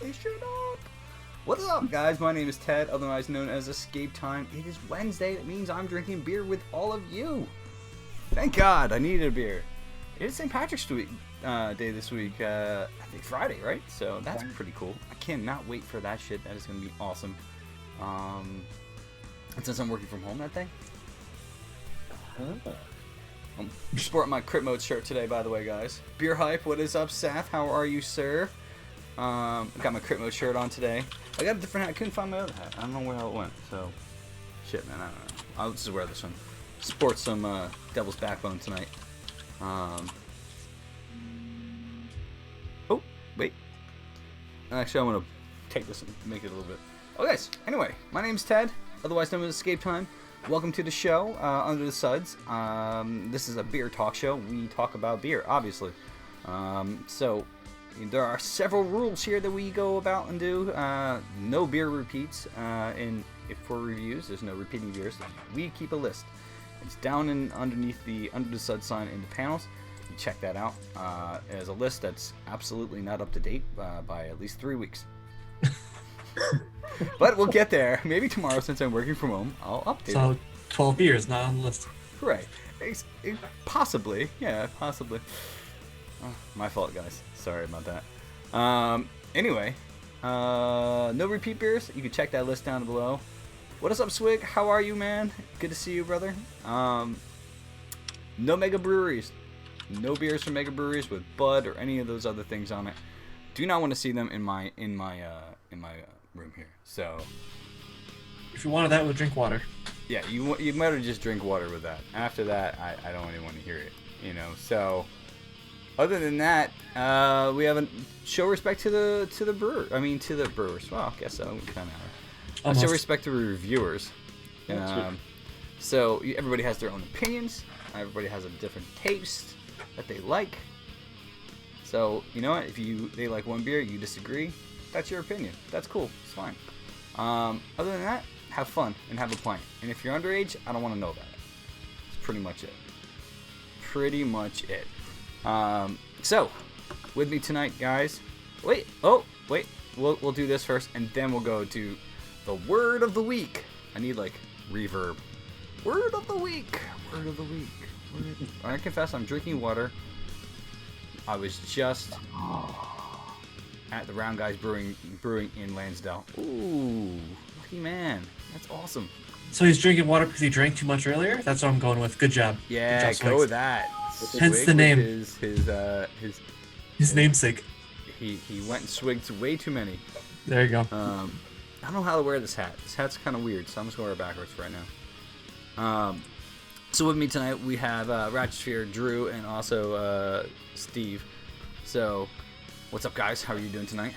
Say shut up. What's up, guys? My name is Ted, otherwise known as Escape Time. It is Wednesday. That means I'm drinking beer with all of you. Thank God, I needed a beer. It is St. Patrick's Day this week. I think Friday, right? So that's pretty cool. I cannot wait for that shit. That is going to be awesome. And since I'm working from home that day, I'm sporting my Crit Mode shirt today, by the way, guys. Beer Hype, what is up, Saf? How are you, sir? I got my Crit Mode shirt on today. I got a different hat. I couldn't find my other hat. I don't know where it went. So, shit, man. I don't know. I'll just wear this one. Sport some Devil's Backbone tonight. Oh, wait. Actually, I want to take this and make it a little bit. Oh, guys. Anyway, my name's Ted, otherwise known as Escape Time. Welcome to the show, Under the Suds. This is a beer talk show. We talk about beer, obviously. So, there are several rules here that we go about and do. No beer repeats. If for reviews, there's no repeating beers. We keep a list. It's down and underneath the Under the Suds sign in the panels. You check that out. As a list that's absolutely not up to date by at least 3 weeks. But we'll get there. Maybe tomorrow, since I'm working from home, I'll update it. So 12 beers not on the list. Right. Possibly. Yeah, possibly. Oh, my fault, guys. Sorry about that. Anyway, no repeat beers. You can check that list down below. What is up, Swig? How are you, man? Good to see you, brother. No mega breweries. No beers from mega breweries with Bud or any of those other things on it. Do not want to see them in my room here. So, if you wanted that, we'll drink water. Yeah, you better just drink water with that. After that, I don't even want to hear it. You know. So, other than that, we haven't show respect to the brewer. I mean, to the brewers. Well, I guess so. Kind of. Show respect to the reviewers. So everybody has their own opinions. Everybody has a different taste that they like. So you know what? If they like one beer, you disagree. That's your opinion. That's cool. It's fine. Other than that, have fun and have a pint. And if you're underage, I don't want to know about it. That's pretty much it. Pretty much it. So, with me tonight, guys. Wait. We'll do this first, and then we'll go to the word of the week. I need like reverb. Word of the week. Word of the week. I confess, I'm drinking water. I was just at the Round Guys Brewing in Lansdale. Ooh, lucky man. That's awesome. So he's drinking water because he drank too much earlier? That's what I'm going with. Good job. Yeah, Good job, go with that. Hence the name. His namesake. He went and swigged way too many. There you go. I don't know how to wear this hat. This hat's kind of weird, so I'm just going to wear it backwards right now. So with me tonight, we have Ratchetsphere, Drew, and also Steve. So, what's up, guys? How are you doing tonight?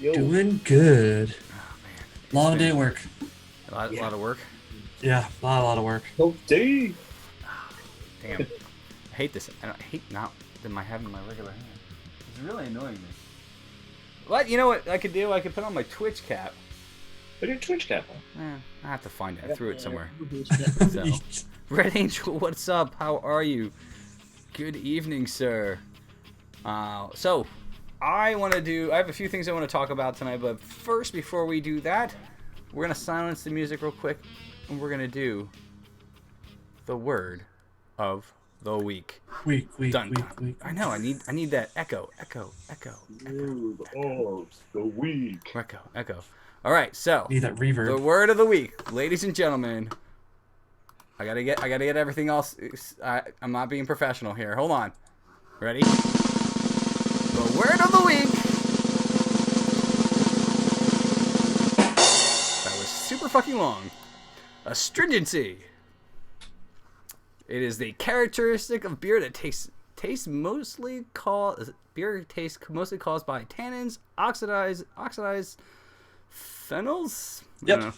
Yo. Doing good. Oh, man. Long day work. A lot of work? Yeah, a lot of work. Oh, day. Oh, damn. I hate this. I hate not having my regular hand. It's really annoying me. But you know what I could do? I could put on my Twitch cap. Put your Twitch cap on. I have to find it. I threw it somewhere. So, Red Angel, what's up? How are you? Good evening, sir. So, I have a few things I want to talk about tonight, but first, before we do that, we're going to silence the music real quick, and we're going to do the word of the week. Week. I know, I need that echo. Word of the week. Echo. All right, so need that reverb. The word of the week, ladies and gentlemen. I gotta get everything else. I'm not being professional here. Hold on. Ready? The word of the week. That was super fucking long. Astringency. It is the characteristic of beer that tastes mostly caused by tannins, oxidized phenols. Yep.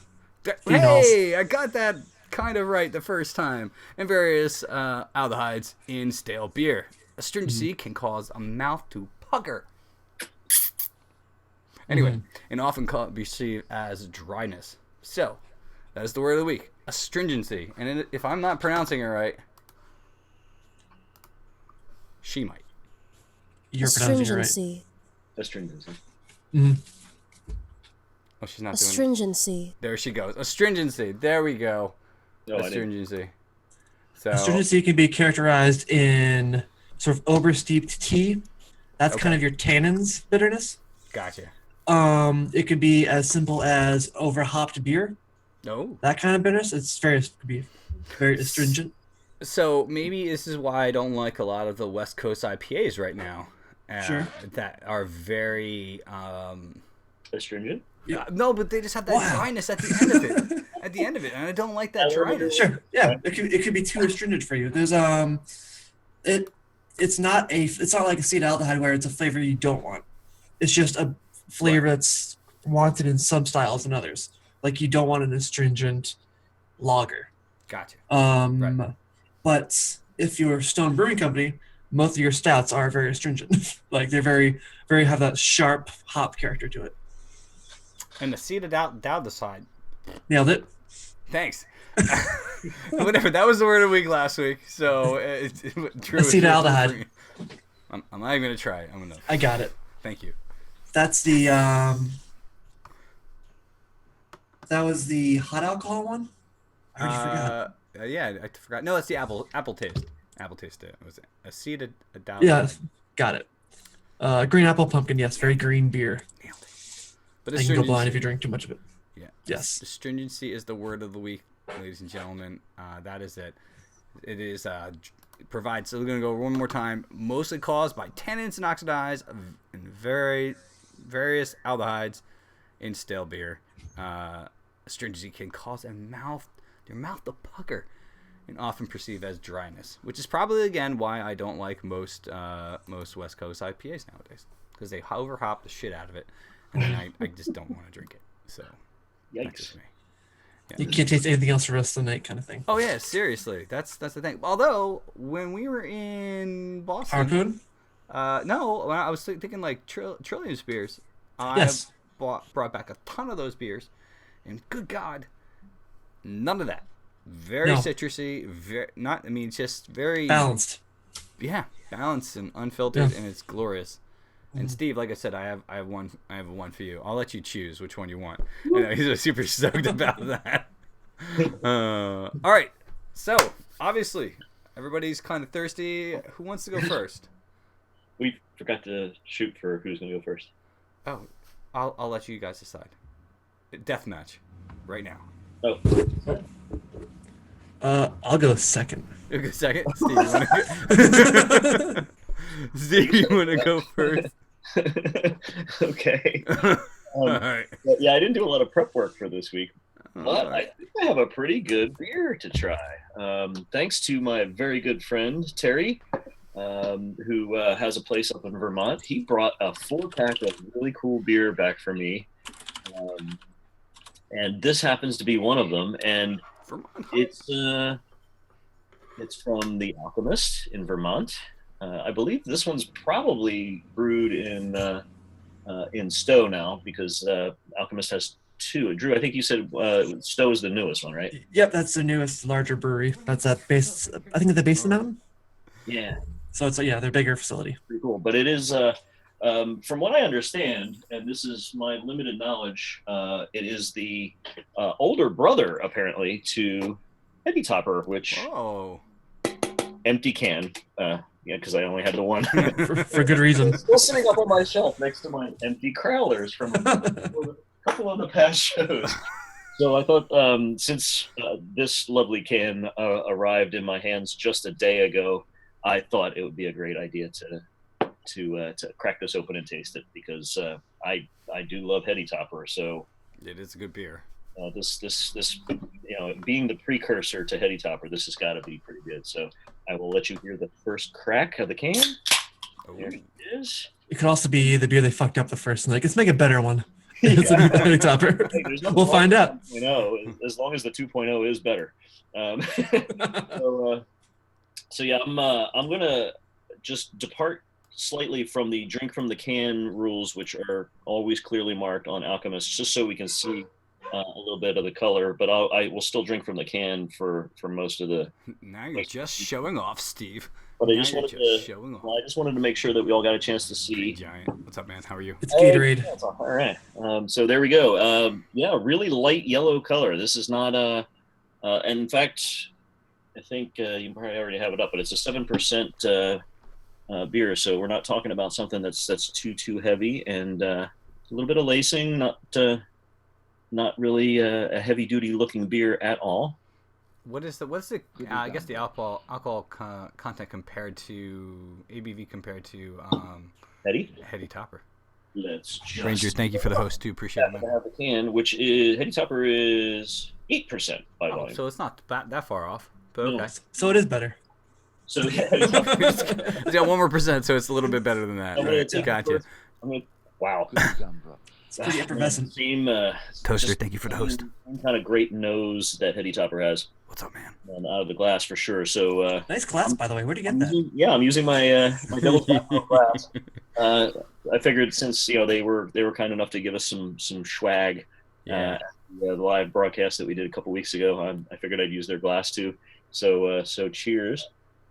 Hey, I got that kind of right the first time. And various aldehydes in stale beer. Astringency can cause a mouth to pucker. Anyway, and often perceived as dryness. So, that is the word of the week. Astringency. And if I'm not pronouncing it right, she might. You're pronouncing it right. Astringency. Mm-hmm. Oh, she's not doing. Astringency. There she goes. Astringency. There we go. No, I didn't. Astringency. So. Astringency can be characterized in sort of oversteeped tea. That's kind of your tannins bitterness. Gotcha. It could be as simple as overhopped beer. No. That kind of bitterness. Could be very astringent. So maybe this is why I don't like a lot of the West Coast IPAs right now. Sure. That are very. Astringent? Yeah. No, but they just have that dryness at the end of it. At the end of it, and I don't like that dryness. Sure. Yeah, it could be too astringent for you. There's it's not like acetaldehyde where it's a flavor you don't want. It's just a flavor that's wanted in some styles and others. Like you don't want an astringent lager. Gotcha. Right. But if you're Stone Brewing Company, most of your stouts are very astringent. Like they're very, very have that sharp hop character to it. And the acetaldehyde. Nailed it. Thanks. Whatever. That was the word of the week last week. So true. Acetaldehyde. I'm not even gonna try. I got it. Thank you. That's the that was the hot alcohol one. I already forgot. Yeah, I forgot. No, it's the apple taste. Apple taste. Was it acetaldehyde? Yeah, got it. Green apple pumpkin. Yes, very green beer. Nailed it. But you can go blind if you drink too much of it. Yeah. Yes. Astringency is the word of the week, ladies and gentlemen. That is it. It is provides. So we're gonna go one more time. Mostly caused by tannins and oxidize and various aldehydes in stale beer. Astringency can cause your mouth to pucker and often perceived as dryness, which is probably again why I don't like most West Coast IPAs nowadays, because they overhop the shit out of it, and then I just don't want to drink it. So that's just me. Yeah. You can't taste anything else for the rest of the night, kind of thing. Oh yeah, seriously, that's the thing. Although when we were in Boston, Harpoon? No, I was thinking like Trillium beers. Yes. Brought back a ton of those beers, and good God, none of that. Very citrusy, just very balanced. Yeah, balanced and unfiltered, and it's glorious. And Steve, like I said, I have one for you. I'll let you choose which one you want. He's super stoked about that. All right, so obviously everybody's kind of thirsty. Who wants to go first? We forgot to shoot for who's going to go first. Oh, I'll let you guys decide. Death match, right now. Oh. I'll go second. You go second? Steve, you want to go first? Okay. All right. Yeah, I didn't do a lot of prep work for this week, but right. I think I have a pretty good beer to try. Thanks to my very good friend, Terry, who has a place up in Vermont. He brought a 4-pack of really cool beer back for me. And this happens to be one of them. And it's from the Alchemist in Vermont. I believe this one's probably brewed in Stowe now, because Alchemist has 2. Drew, I think you said Stowe is the newest one, right? Yep, that's the newest, larger brewery. That's at base. I think at the base of the mountain. Yeah. So it's their bigger facility. Pretty cool, but it is. From what I understand, and this is my limited knowledge, it is the older brother, apparently, to Heavy Topper, which empty can. Yeah, because I only had the one. for good reason. It's still sitting up on my shelf next to my empty crowlers from a couple of the past shows. So I thought, since this lovely can arrived in my hands just a day ago, I thought it would be a great idea to crack this open and taste it, because I do love Heady Topper. So it is a good beer. This being the precursor to Heady Topper, this has got to be pretty good. So I will let you hear the first crack of the can. There it is. It could also be the beer they fucked up the first, and let's make a better one. It's a Heady Topper. Hey, we'll find out. As long as the 2.0 is better. So yeah, I'm gonna just depart slightly from the drink from the can rules, which are always clearly marked on Alchemist, just so we can see a little bit of the color. But I will still drink from the can for most of the. Now you're just showing off, Steve. but Now you're just showing off. I just wanted to make sure that we all got a chance to see. Green Giant. What's up, man? How are you? It's Gatorade. Hey, all right. So there we go. Yeah, really light yellow color. This is not and in fact, I think you probably already have it up, but it's a 7% beer. So we're not talking about something that's too heavy, and a little bit of lacing, not really a heavy duty looking beer at all. What's the I guess the alcohol content compared to ABV compared to Heady Topper? Let's just Ranger, thank you for the host too. Appreciate it, man. Have the can, which is Heady Topper is 8% by volume. So it's not that far off, but okay. So it is better. So yeah, It's got 1 more percent, so it's a little bit better than that. Right? Gotcha. Wow. It's pretty effervescent. Same, Toaster, thank you for the host. Same kind of great nose that Heady Topper has. What's up, man? And out of the glass for sure. So Nice glass, by the way. Where'd you get that? I'm using my my double backbone glass. I figured since they were kind enough to give us some swag. Yeah. The live broadcast that we did a couple weeks ago, I figured I'd use their glass too. So cheers.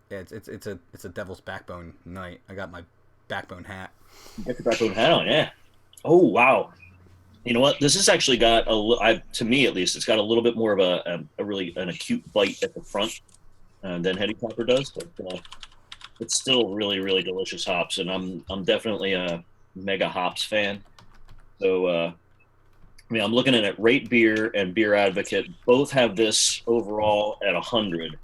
Yeah, it's a devil's backbone night. I got my backbone hat. You got the backbone hat on, yeah. Oh wow! You know what? This has actually got to me at least, it's got a little bit more of a really an acute bite at the front than Heady Topper does, but it's still really really delicious hops, and I'm definitely a mega hops fan. So I mean, I'm looking at it. Rate Beer and Beer Advocate both have this overall at 100.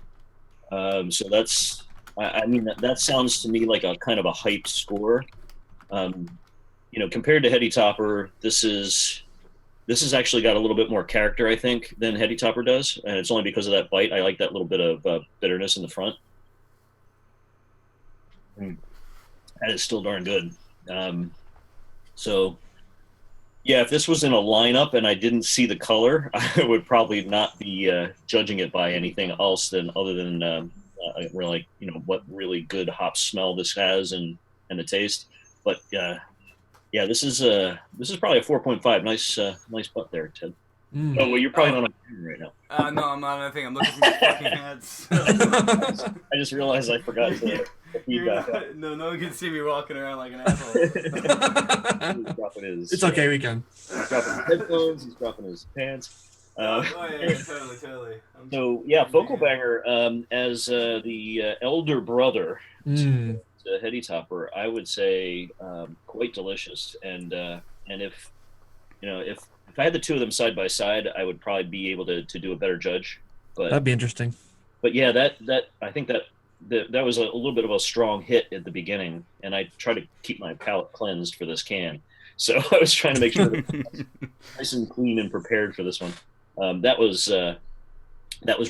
So that's I mean that sounds to me like a kind of a hype score. Compared to Heady Topper, this is actually got a little bit more character, I think, than Heady Topper does, and it's only because of that bite. I like that little bit of bitterness in the front. That is still darn good. So, yeah, if this was in a lineup and I didn't see the color, I would probably not be judging it by anything else other than really, what really good hop smell this has and the taste. But yeah, this is probably a 4.5. Nice butt there, Ted. Oh well, you're probably not on camera right now. No, I'm not on anything. I'm looking for my fucking hats. I just realized I forgot to feedback. No one can see me walking around like an asshole. He's dropping his. It's okay, we can. He's dropping his headphones. He's dropping his pants. Yeah, totally. So yeah, Focal Banger as the elder brother. Heady Topper, I would say quite delicious, and if I had the two of them side by side, I would probably be able to do a better judge. But that'd be interesting. But yeah, that I think that was a little bit of a strong hit at the beginning, and I try to keep my palate cleansed for this can, so I was trying to make sure that it was nice and clean and prepared for this one. That was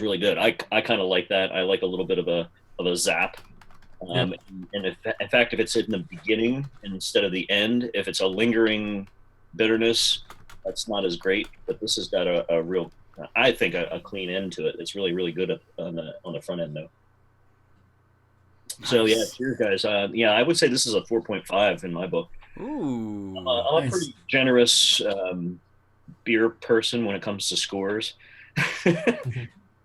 really good. I kind of like that. I like a little bit of a zap. And in fact, if it's in the beginning instead of the end, if it's a lingering bitterness, that's not as great. But this has got a real, I think, a clean end to it. It's really, really good on the front end, though. Nice. So yeah, cheers, guys. I would say this is a 4.5 in my book. Ooh, I'm a pretty generous beer person when it comes to scores.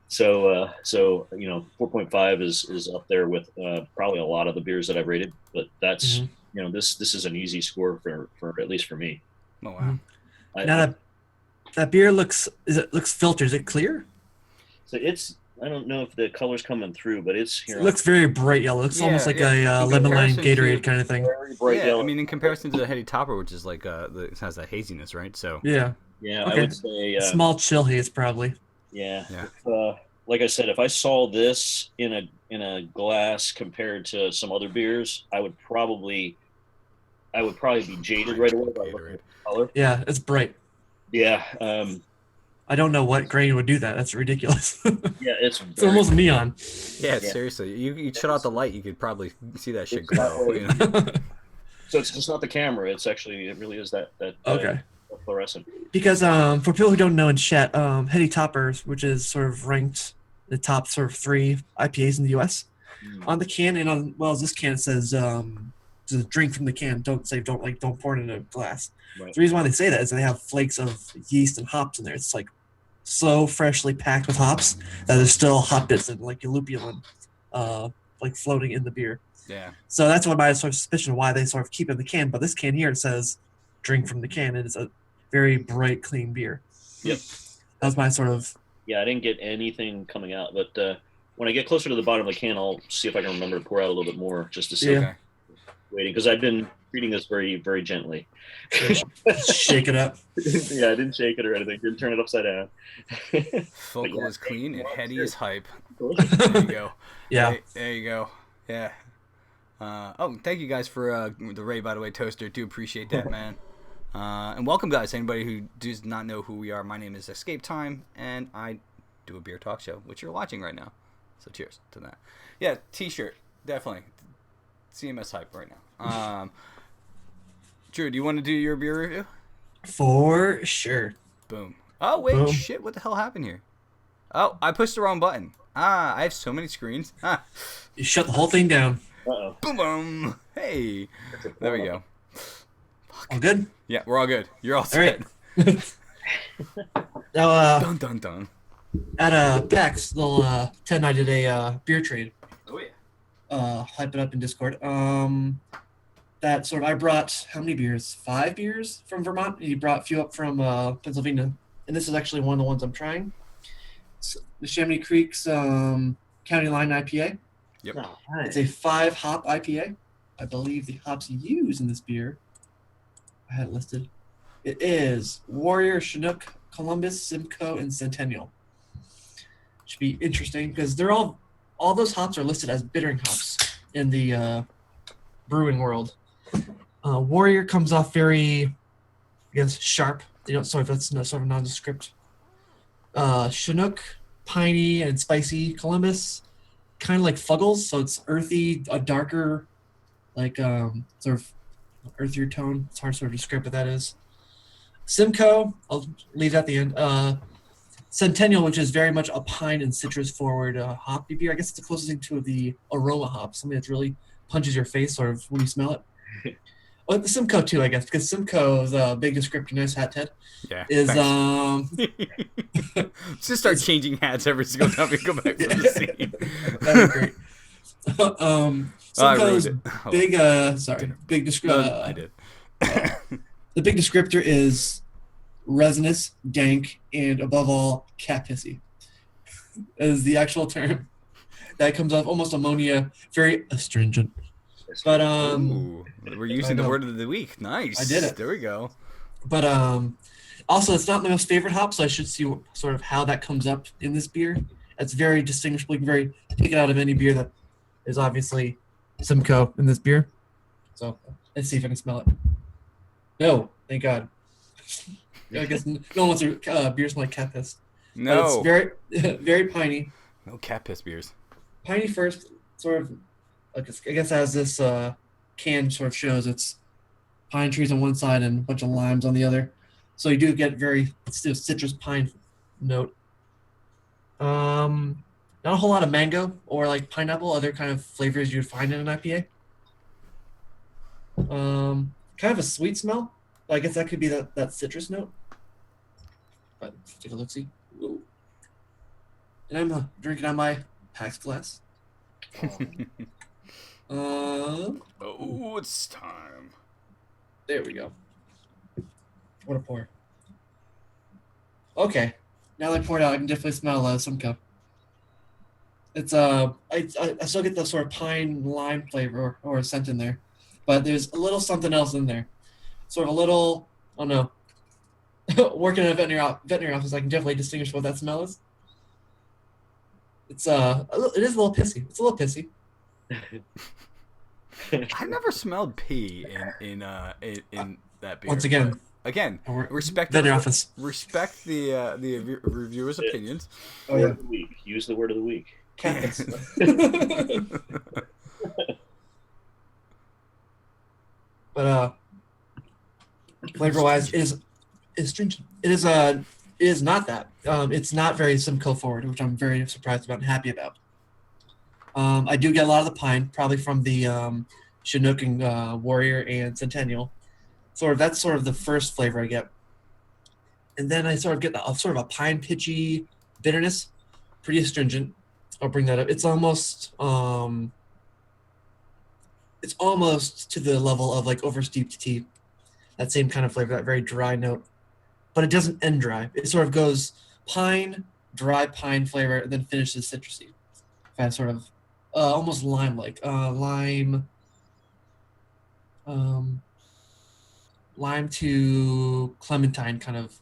So 4.5 is up there with probably a lot of the beers that I've rated, but that's this is an easy score for at least for me. Oh wow! Now that beer looks filtered. Is it clear? So I don't know if the color's coming through, but it's here. It looks very bright yellow. It's almost like a lemon lime Gatorade kind of thing. Very bright yellow. I mean, in comparison to the Heady Topper, which is like it has that haziness, right? So yeah, okay. I would say small chill haze probably. Yeah. Like I said, if I saw this in a glass compared to some other beers, I would probably be jaded right away by looking at the color. Yeah, it's bright. Yeah. I don't know what grain would do that. That's ridiculous. Yeah, it's almost neon. Yeah, seriously. You shut out the light, you could probably see that shit glow. So it's just not the camera. It really is that okay. Fluorescent. Because for people who don't know in chat, Heady Toppers, which is sort of ranked the top sort of 3 IPAs in the U.S. On the can and on this can says to drink from the can. Don't pour it in a glass. Right. The reason why they say that is they have flakes of yeast and hops in there. It's like so freshly packed with hops that there's still hop bits and like lupulin like floating in the beer. Yeah. So that's what my sort of suspicion why they sort of keep it in the can. But this can here, it says drink from the can. It is a very bright, clean beer. Yep. That was my sort of. Yeah, I didn't get anything coming out, but when I get closer to the bottom of the can, I'll see if I can remember to pour out a little bit more just to see. Okay. Waiting, because I've been treating this very, very gently. Shake it up. Yeah, I didn't shake it or anything. Didn't turn it upside down. Focal is clean and heady is hype. Delicious. There you go. Yeah. There you go. Yeah. Oh, thank you guys for the Ray, by the way, Toaster. Do appreciate that, man. And welcome, guys. Anybody who does not know who we are, my name is Escape Time, and I do a beer talk show, which you're watching right now. So cheers to that. Yeah, T-shirt, definitely. CMS hype right now. Drew, do you want to do your beer review? For sure. Boom. Oh, wait, Boom. shit, what the hell happened here? Oh, I pushed the wrong button. I have so many screens. You shut the whole thing down. Uh-oh. Boom, boom. Hey. There we go. All good? Yeah, we're all good. You're all All set. right. Now, Dun, dun, dun. at PAX, they'll 10 I did a beer trade. Oh, yeah. Hype it up in Discord. That sort of I brought how many beers? 5 beers from Vermont. He brought a few up from Pennsylvania, and this is actually one of the ones I'm trying. It's the Chamonix Creek's County Line IPA. Yep. Oh, It's a 5 hop IPA. I believe the hops used in this beer, I had it listed. It is Warrior, Chinook, Columbus, Simcoe, and Centennial. Should be interesting because they're all those hops are listed as bittering hops in the brewing world. Warrior comes off very, I guess, sharp. You know, sort of that's sort of nondescript. Chinook, piney and spicy. Columbus, kind of like Fuggles, so it's earthy, a darker, like sort of earthier tone. It's hard to sort of describe what that is. Simcoe, I'll leave that at the end. Centennial, which is very much a pine and citrus forward hoppy beer. I guess it's the closest thing to the aroma hop, something that really punches your face sort of when you smell it. Oh, the Simcoe too, I guess, because Simcoe is a big descriptor. Nice hat, Ted. Yeah. Is Just start changing hats every single time we go back to the scene. that'd be great. Simcoe's Oh. big. Big descriptor. I did. The big descriptor is resinous, dank, and above all, cat pissy. Is the actual term that comes off almost ammonia, very astringent. But Ooh, we're using the word of the week. Nice. I did it. There we go. But also, it's not my most favorite hop, so I should see sort of how that comes up in this beer. It's very distinguishable. You can pick it out of any beer that is obviously Simcoe in this beer. So let's see if I can smell it. No, thank God. I guess no one wants a beer smell like cat piss. But No. it's very, very piney. No cat piss beers. Piney first, sort of. I guess as this can sort of shows, it's pine trees on one side and a bunch of limes on the other. So you do get very still citrus pine note. Not a whole lot of mango or like pineapple, other kind of flavors you'd find in an IPA. Kind of a sweet smell. I guess that could be that citrus note. But take a look, see. Ooh. And I'm drinking on my PAX glass. Oh, it's time. There we go. What a pour. Okay. Now that I poured out, I can definitely smell Simcoe. It's I still get the sort of pine lime flavor or scent in there, but there's a little something else in there. Sort of a little, I don't know. Working in a veterinary office, I can definitely distinguish what that smell is. It's it is a little pissy. It's a little pissy. I never smelled pee in that beer. Once again, respect veterinary office. Respect the reviewers' opinions. Oh Word yeah. of the week. Use the word of the week. Cat piss. But flavor wise is stringent. It is not that. It's not very Simcoe forward, which I'm very surprised about and happy about. I do get a lot of the pine, probably from the Chinook and Warrior and Centennial. That's sort of the first flavor I get. And then I sort of get sort of a pine pitchy bitterness, pretty astringent. I'll bring that up. It's almost it's almost to the level of like oversteeped tea. That same kind of flavor, that very dry note, but it doesn't end dry. It sort of goes pine, dry pine flavor, and then finishes citrusy. Kind sort of almost lime-like, um, lime to clementine kind of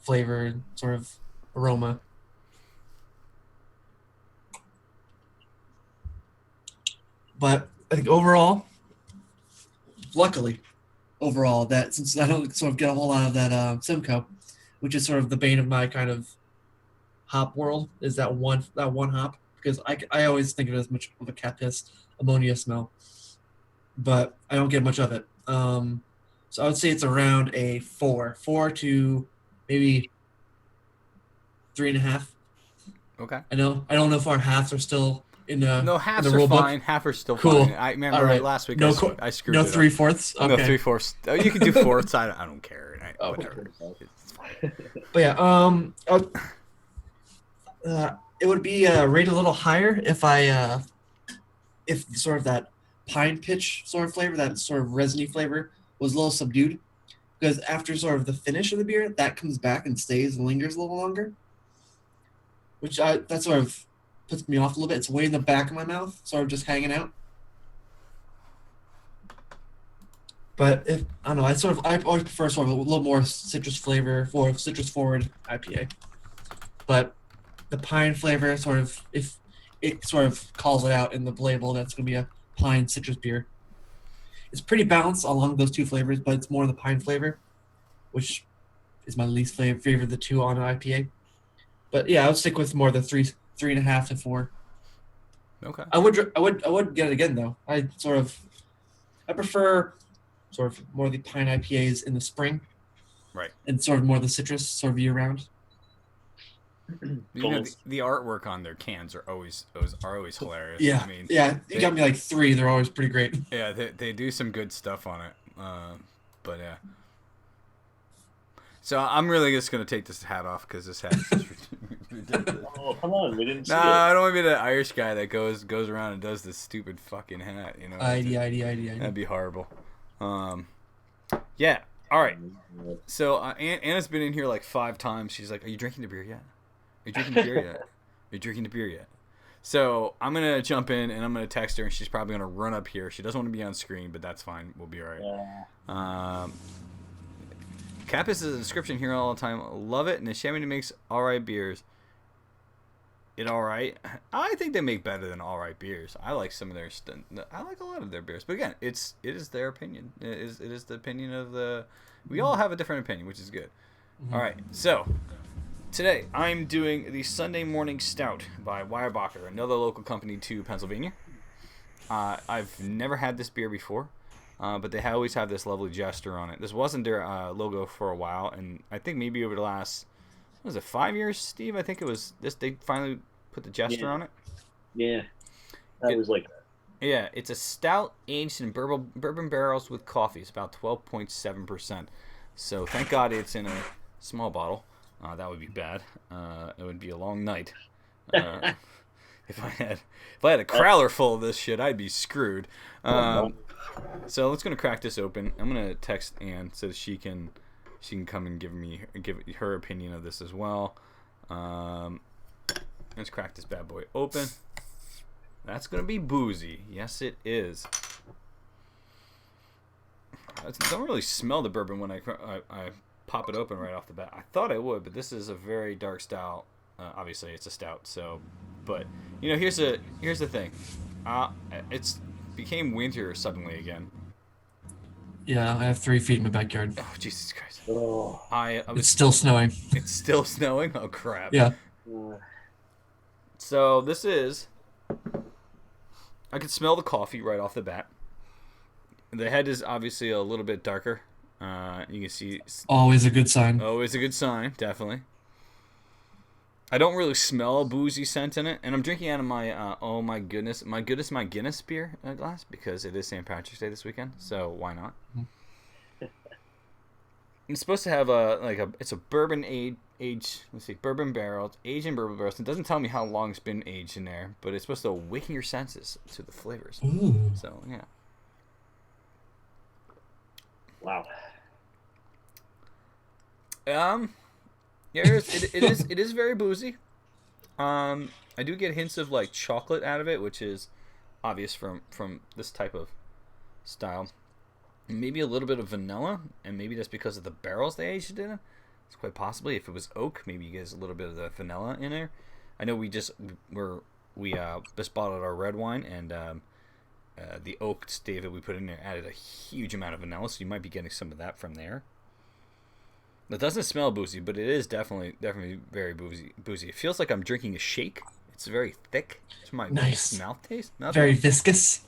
flavor, sort of aroma. But I think overall, luckily, that since I don't sort of get a whole lot of that Simcoe, which is sort of the bane of my kind of hop world, is that one hop, because I always think of it as much of a cat piss ammonia smell, but I don't get much of it. So I would say it's around a 4 to maybe 3.5. Okay. I don't know if our halves are still in the No, in halves the are rule fine. book. Half are still Cool. fine. I remember All right. last week No I screwed no it up. 3/4. Okay. No 3/4. Oh, you can do fourths. I don't care. Whatever. It's fine. But yeah, it would be rated a little higher if sort of that pine pitch sort of flavor, that sort of resiny flavor, was a little subdued. Because after sort of the finish of the beer, that comes back and stays and lingers a little longer, that sort of puts me off a little bit. It's way in the back of my mouth, sort of just hanging out. But if I don't know, I always prefer sort of a little more citrus flavor for citrus forward IPA. But the pine flavor sort of, if it sort of calls it out in the label, that's going to be a pine citrus beer. It's pretty balanced along those two flavors, but it's more the pine flavor, which is my least favorite of the two on an IPA. But yeah, I would stick with more the 3.5 to 4. Okay. I would get it again though. I prefer sort of more the pine IPAs in the spring, right, and sort of more the citrus sort of year round. You know, the artwork on their cans are always hilarious. Yeah, I mean, you got me like 3. They're always pretty great. Yeah, they do some good stuff on it. But yeah. So I'm really just gonna take this hat off because this hat is just ridiculous. Oh, come on, we didn't see it. I don't want to be the Irish guy that goes around and does this stupid fucking hat. You know, ID. That'd be horrible. Yeah. All right. So Anna's been in here like 5 times. She's like, "Are you drinking the beer yet? Are you drinking the beer yet? Are you drinking the beer yet?" So I'm gonna jump in and I'm gonna text her, and she's probably gonna run up here. She doesn't want to be on screen, but that's fine. We'll be all right. Kappas is a description here all the time. Love it, and the Chamonix makes all right beers. It all right. I think they make better than all right beers. I like some of their I like a lot of their beers, but again, it is their opinion. It is the opinion of the. We all have a different opinion, which is good. Mm-hmm. All right, so today I'm doing the Sunday Morning Stout by Weyerbacher, another local company to Pennsylvania. I've never had this beer before, but they always have this lovely gesture on it. This wasn't their logo for a while, and I think maybe over the last. Was it 5 years, Steve? I think it was this. They finally put the gesture on it. Yeah, that was like that. Yeah, it's a stout aged in bourbon barrels with coffee. It's about 12.7%. So thank God it's in a small bottle. That would be bad. It would be a long night. If I had a crowler full of this shit, I'd be screwed. So let's gonna crack this open. I'm gonna text Ann so that she can come and give her opinion of this as well. Let's crack this bad boy open. That's gonna be boozy. Yes, it is. I don't really smell the bourbon when I pop it open right off the bat. I thought I would, but this is a very dark stout. Obviously, it's a stout. So, but you know, here's the thing. It's became winter suddenly again. Yeah, I have 3 feet in my backyard. Oh, Jesus Christ. Oh. It's still snowing. It's still snowing? Oh, crap. Yeah. So this is... I can smell the coffee right off the bat. The head is obviously a little bit darker. You can see... Always a good sign. Always a good sign, definitely. I don't really smell a boozy scent in it. And I'm drinking out of my, oh my goodness, my Guinness beer glass, because it is St. Patrick's Day this weekend, so why not? It's supposed to have it's a bourbon aged, bourbon barrels, aged in bourbon barrels. It doesn't tell me how long it's been aged in there, but it's supposed to awaken your senses to the flavors. Ooh. So, yeah. Wow. Yeah, it is very boozy. I do get hints of like chocolate out of it, which is obvious from this type of style. Maybe a little bit of vanilla, and maybe that's because of the barrels they aged it in. It's quite possibly, if it was oak, maybe you get a little bit of the vanilla in there. I know we just bottled our red wine, and the oak stave that we put in there added a huge amount of vanilla, so you might be getting some of that from there. It doesn't smell boozy, but it is definitely very boozy. It feels like I'm drinking a shake. It's very thick. It's my Nice. mouth taste. Very viscous.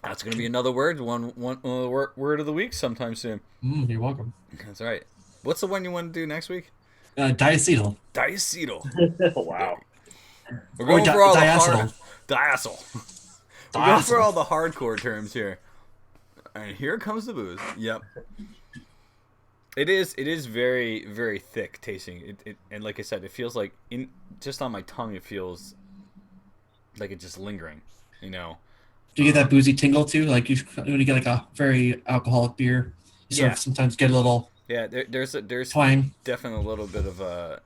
That's going to be another word, one word of the week sometime soon. You're welcome. That's right. What's the one you want to do next week? Diacetyl. Diacetyl. Wow. We're going for all diacetyl. the diacetyl. We're going for all the hardcore terms here. And here comes the booze. Yep. It is very, very thick tasting. It and like I said, it feels like just on my tongue it feels like it's just lingering, you know. Do you get that boozy tingle too? Like when you get like a very alcoholic beer, you sort of sometimes get a little there's twang. Definitely a little bit of a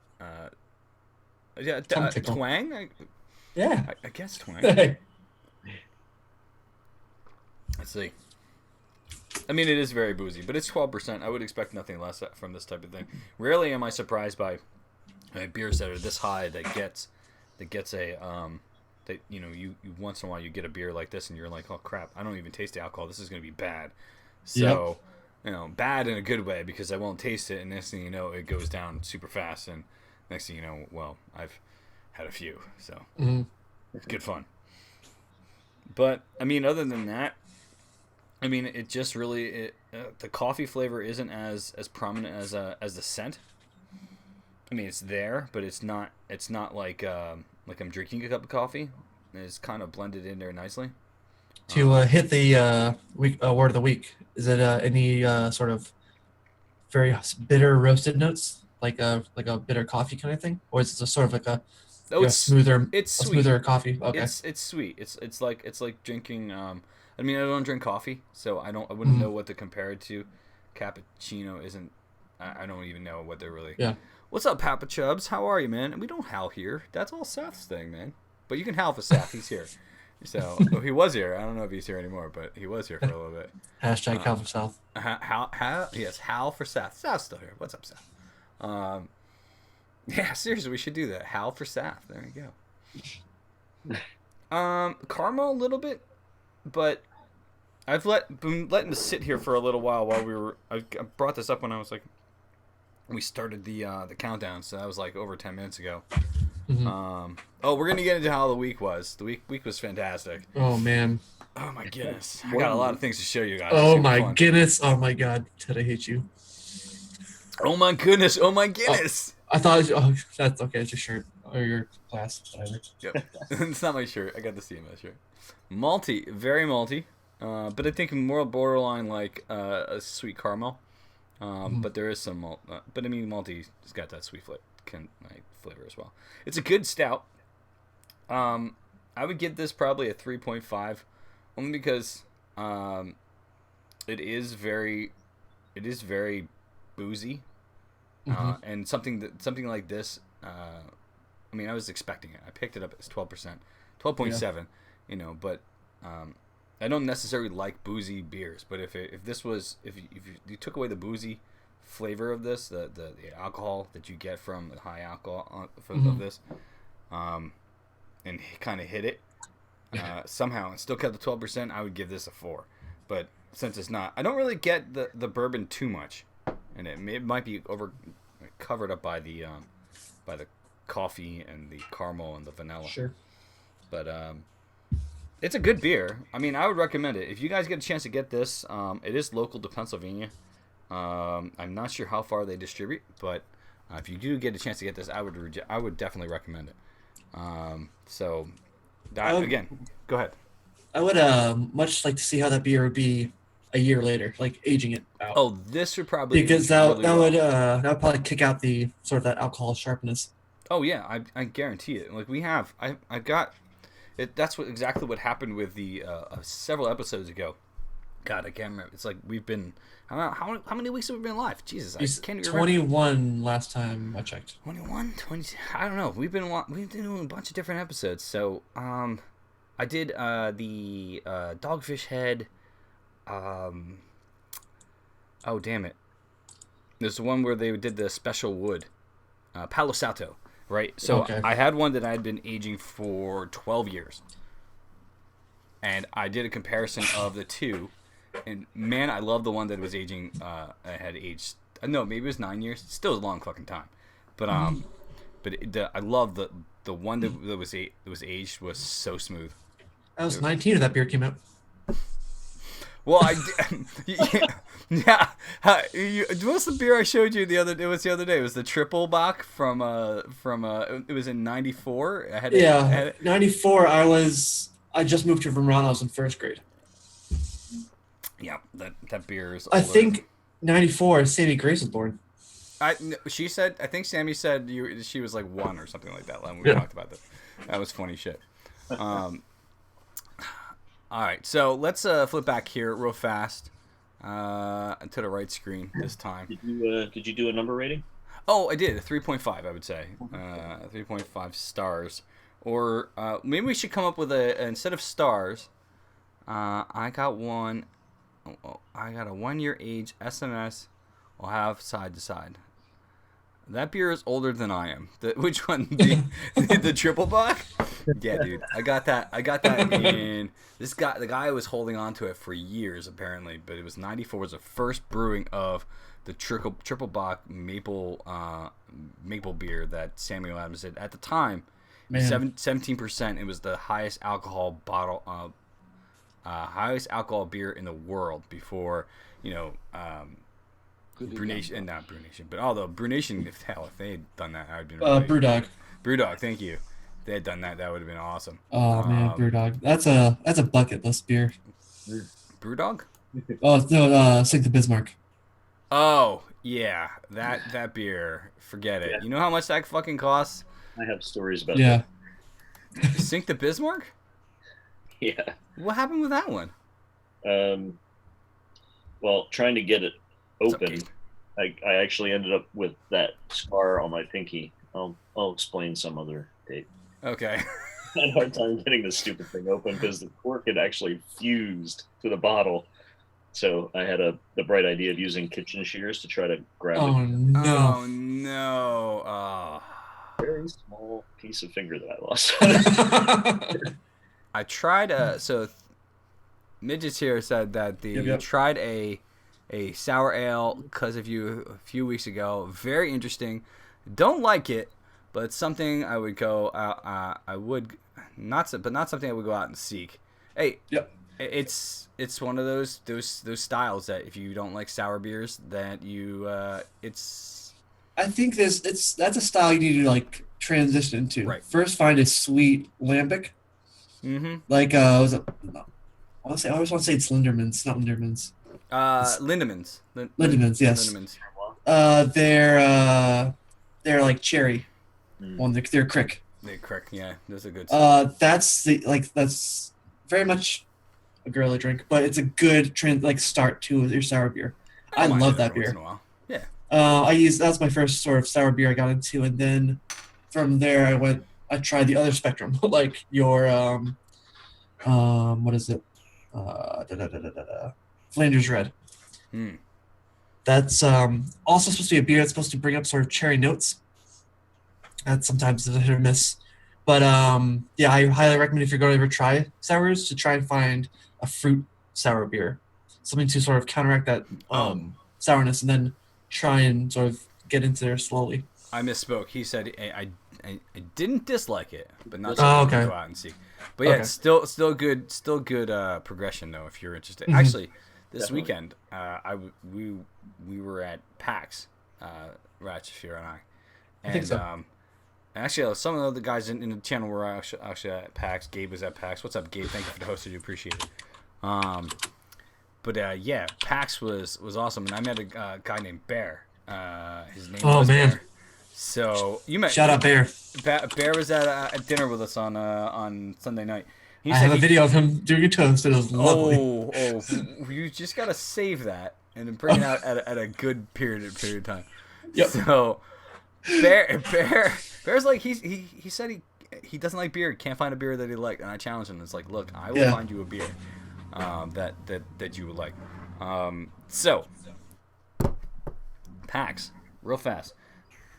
twang. I guess twang. Let's see. I mean, it is very boozy, but it's 12%. I would expect nothing less from this type of thing. Rarely am I surprised by beers that are this high that gets a that you once in a while you get a beer like this and you're like, oh crap, I don't even taste the alcohol. This is going to be bad. So bad in a good way, because I won't taste it, and next thing you know, it goes down super fast, and next thing you know, well, I've had a few, so it's good fun. But I mean, other than that, I mean, it just really the coffee flavor isn't as prominent as the scent. I mean, it's there, but it's not like I'm drinking a cup of coffee. It's kind of blended in there nicely. To hit the word of the week, is it any sort of very bitter roasted notes, like a bitter coffee kind of thing, or is it just sort of like a smoother? It's sweet. Smoother coffee. Okay. It's sweet. It's like drinking. I mean, I don't drink coffee, so I wouldn't know what to compare it to. Cappuccino isn't. I don't even know what they're really. Yeah. What's up, Papa Chubbs? How are you, man? We don't howl here. That's all Seth's thing, man. But you can howl for Seth. He's here. So he was here. I don't know if he's here anymore, but he was here for a little bit. Hashtag howl for Seth. Yes, howl for Seth. Seth's still here. What's up, Seth? Yeah, seriously, we should do that. Howl for Seth. There you go. Caramel a little bit, but I've been letting this sit here for a little while we were. I brought this up when I was like, we started the countdown, so that was like over 10 minutes ago. We're gonna get into how the week was. The week was fantastic. Oh man. Oh my goodness. I got a lot of things to show you guys. Oh my goodness. Oh my god. Ted, I hate you. Oh my goodness. Oh my goodness. I thought. Oh, that's okay. It's your shirt or your class. Whatever. Yep. It's not my shirt. I got the CMS shirt. Malty, very malty. But I think more borderline like a sweet caramel. But there is some malt. But I mean, malty has got that sweet flavor as well. It's a good stout. I would give this probably a 3.5, only because it is very boozy, and something like this. I mean, I was expecting it. I picked it up as 12%, 12.7. You know, but I don't necessarily like boozy beers. But if you took away the boozy flavor of this, the alcohol that you get from the high alcohol of this, and kind of hit it somehow and still kept the 12%, I would give this a 4. But since it's not, I don't really get the bourbon too much, and it might be covered up by the coffee and the caramel and the vanilla. Sure. But it's a good beer. I mean, I would recommend it if you guys get a chance to get this. It is local to Pennsylvania. I'm not sure how far they distribute, but if you do get a chance to get this, I would definitely recommend it. Again, go ahead. I would much like to see how that beer would be a year later, like aging it out. Oh, this would probably because that would probably kick out the sort of that alcohol sharpness. Oh yeah, I guarantee it. Like I've got it. That's exactly what happened with the several episodes ago. God, I can't remember. It's like we've been. How many weeks have we been live? Jesus, I can't even remember. 21 last time I checked. 21, 20. I don't know. We've been doing a bunch of different episodes. So I did the Dogfish Head. Oh damn it! There's the one where they did the special wood, Palo Santo, right? So Okay. I had one that I had been aging for 12 years, and I did a comparison of the two. And man, I love the one that was aging. I had aged. No, maybe it was 9 years. Still a long fucking time, but I love the one that was aged was so smooth. I was 19 when that beer came out. Well, yeah. What's the beer I showed you the other day? It was the Triple Bock from it was in '94. 94. I just moved to Vermont. I was in first grade. Yeah, that beer is older. I think 94. Sammy Grace was born. She said. I think Sammy said she was like 1 or something like that when we talked about that. That was funny shit. All right, so let's flip back here real fast to the right screen this time. Did you do a number rating? Oh, I did. A 3.5, I would say. 3.5 stars. Or maybe we should come up with instead of stars, I got a 1 year age SMS. I'll have side to side. That beer is older than I am. Which one? The Triple Bock? Yeah, dude. I got that in the guy was holding on to it for years apparently, but it was 94 was the first brewing of the Triple Bock maple beer that Samuel Adams did. At the time, 17%. It was the highest alcohol beer in the world before, Brew Nation, not Brew Nation, but although Brew Nation, if they had done that, I would have been really... Brewdog, thank you. If they had done that, that would have been awesome. Oh man, Brewdog. That's a bucket list beer. Brewdog? Oh no, Sink the Bismarck. Oh yeah, that beer. Forget it. Yeah. You know how much that fucking costs? I have stories about that. Sink the Bismarck? Yeah. What happened with that one? Well, trying to get it open, I actually ended up with that scar on my pinky. I'll explain some other date. Okay. I had a hard time getting this stupid thing open because the cork had actually fused to the bottle. So I had the bright idea of using kitchen shears to try to grab it. Oh no! Oh. Very small piece of finger that I lost. I tried so Midgets here said that tried a sour ale because of you a few weeks ago. Very interesting. Don't like it, but it's something I would go out. I would not something I would go out and seek. Hey, it's one of those styles that if you don't like sour beers, that you it's. I think that's a style you need to like transition into. Right. First, find a sweet lambic. Mm-hmm. Like I always want to say it's Linderman's, not Linderman's. Lindemans. Lindemans, yes. Lindemans. They're like cherry. Well, they're crick. They're crick, yeah. Those are good. That's very much a girly drink, but it's a good start to your sour beer. I love that beer. Yeah. That's my first sort of sour beer I got into, and then from there I tried the other spectrum, like your what is it? Flanders Red. That's also supposed to be a beer that's supposed to bring up sort of cherry notes. That's sometimes a hit or miss. But yeah, I highly recommend if you're going to ever try sours to try and find a fruit sour beer. Something to sort of counteract that sourness and then try and sort of get into there slowly. I misspoke. He said I didn't dislike it, but not something to go out and see. But yeah, it's still good progression though if you're interested. Mm-hmm. Actually, this weekend we were at PAX, Ratch, Shira and I. And think so. Actually, some of the guys in the channel were actually at PAX. Gabe was at PAX. What's up, Gabe? Thank you for the host. I do appreciate it. But yeah, PAX was awesome, and I met a guy named Bear. His name was Bear. So you met. Shout out Bear. Bear was at dinner with us on Sunday night. He I said have a video of him doing a toast. It was lovely. You just gotta save that and then bring it out at a good period of time. Yep. So, Bear's like he said he doesn't like beer. He can't find a beer that he liked, and I challenged him. It's like, look, I will find you a beer that you would like. So, PAX, real fast.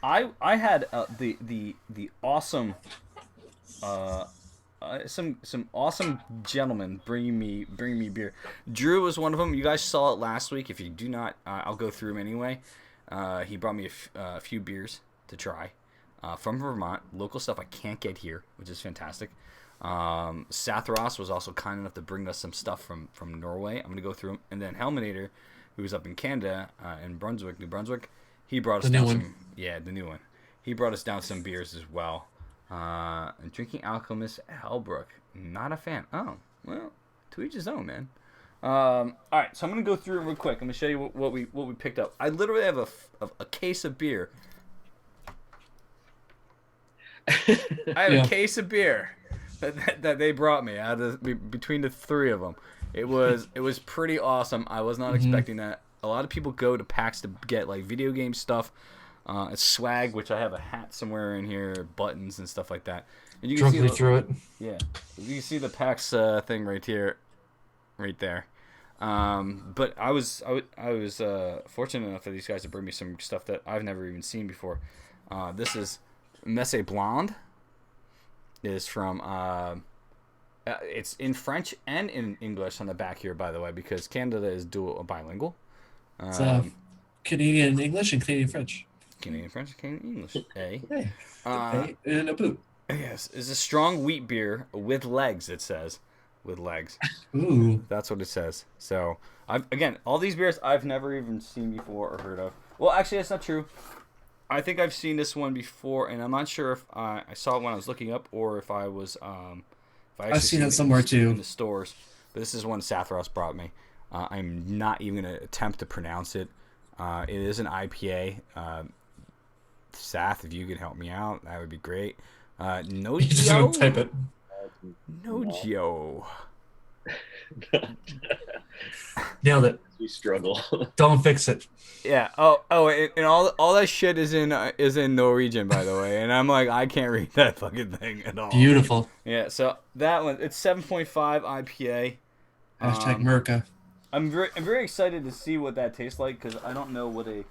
I had the awesome some awesome gentlemen bringing me beer. Drew was one of them. You guys saw it last week. If you do not, I'll go through them anyway. He brought me a few beers to try from Vermont, local stuff I can't get here, which is fantastic. Sathros was also kind enough to bring us some stuff from Norway. I'm gonna go through them, and then Helminator, who's up in Canada, in Brunswick, New Brunswick, he brought us down some. Yeah, the new one. He brought us down some beers as well. And Drinking Alchemist Hellbrook, not a fan. Oh, well, to each his own, man. All right, so I'm gonna go through it real quick. I'm gonna show you what we picked up. I literally have a case of beer. I have a case of beer that they brought me out of between the three of them. It was pretty awesome. I was not expecting that. A lot of people go to PAX to get like video game stuff. It's swag, which I have a hat somewhere in here, buttons and stuff like that. And you can see through it. Yeah, you can see the PAX thing right here, right there. But I was fortunate enough that these guys to bring me some stuff that I've never even seen before. This is Messe Blonde. It is from it's in French and in English on the back here, by the way, because Canada is bilingual. It's Canadian English and Canadian French. Canadian French, Canadian English. Hey. And a boot. Yes, it's a strong wheat beer with legs. It says with legs. Ooh, that's what it says. So, again, all these beers I've never even seen before or heard of. Well, actually, that's not true. I think I've seen this one before, and I'm not sure if I saw it when I was looking up or if I was I've seen it somewhere too in the stores. But this is one Sathros brought me. I'm not even gonna attempt to pronounce it. It is an IPA. Sath, if you could help me out, that would be great. No Geo. Type it. No Geo. Nailed it. We struggle. Don't fix it. Yeah. And all that shit is in Norwegian, by the way. And I'm like, I can't read that fucking thing at all. Beautiful. Yeah. So that one, it's 7.5 IPA. Hashtag Merca. I'm very excited to see what that tastes like because I don't know what an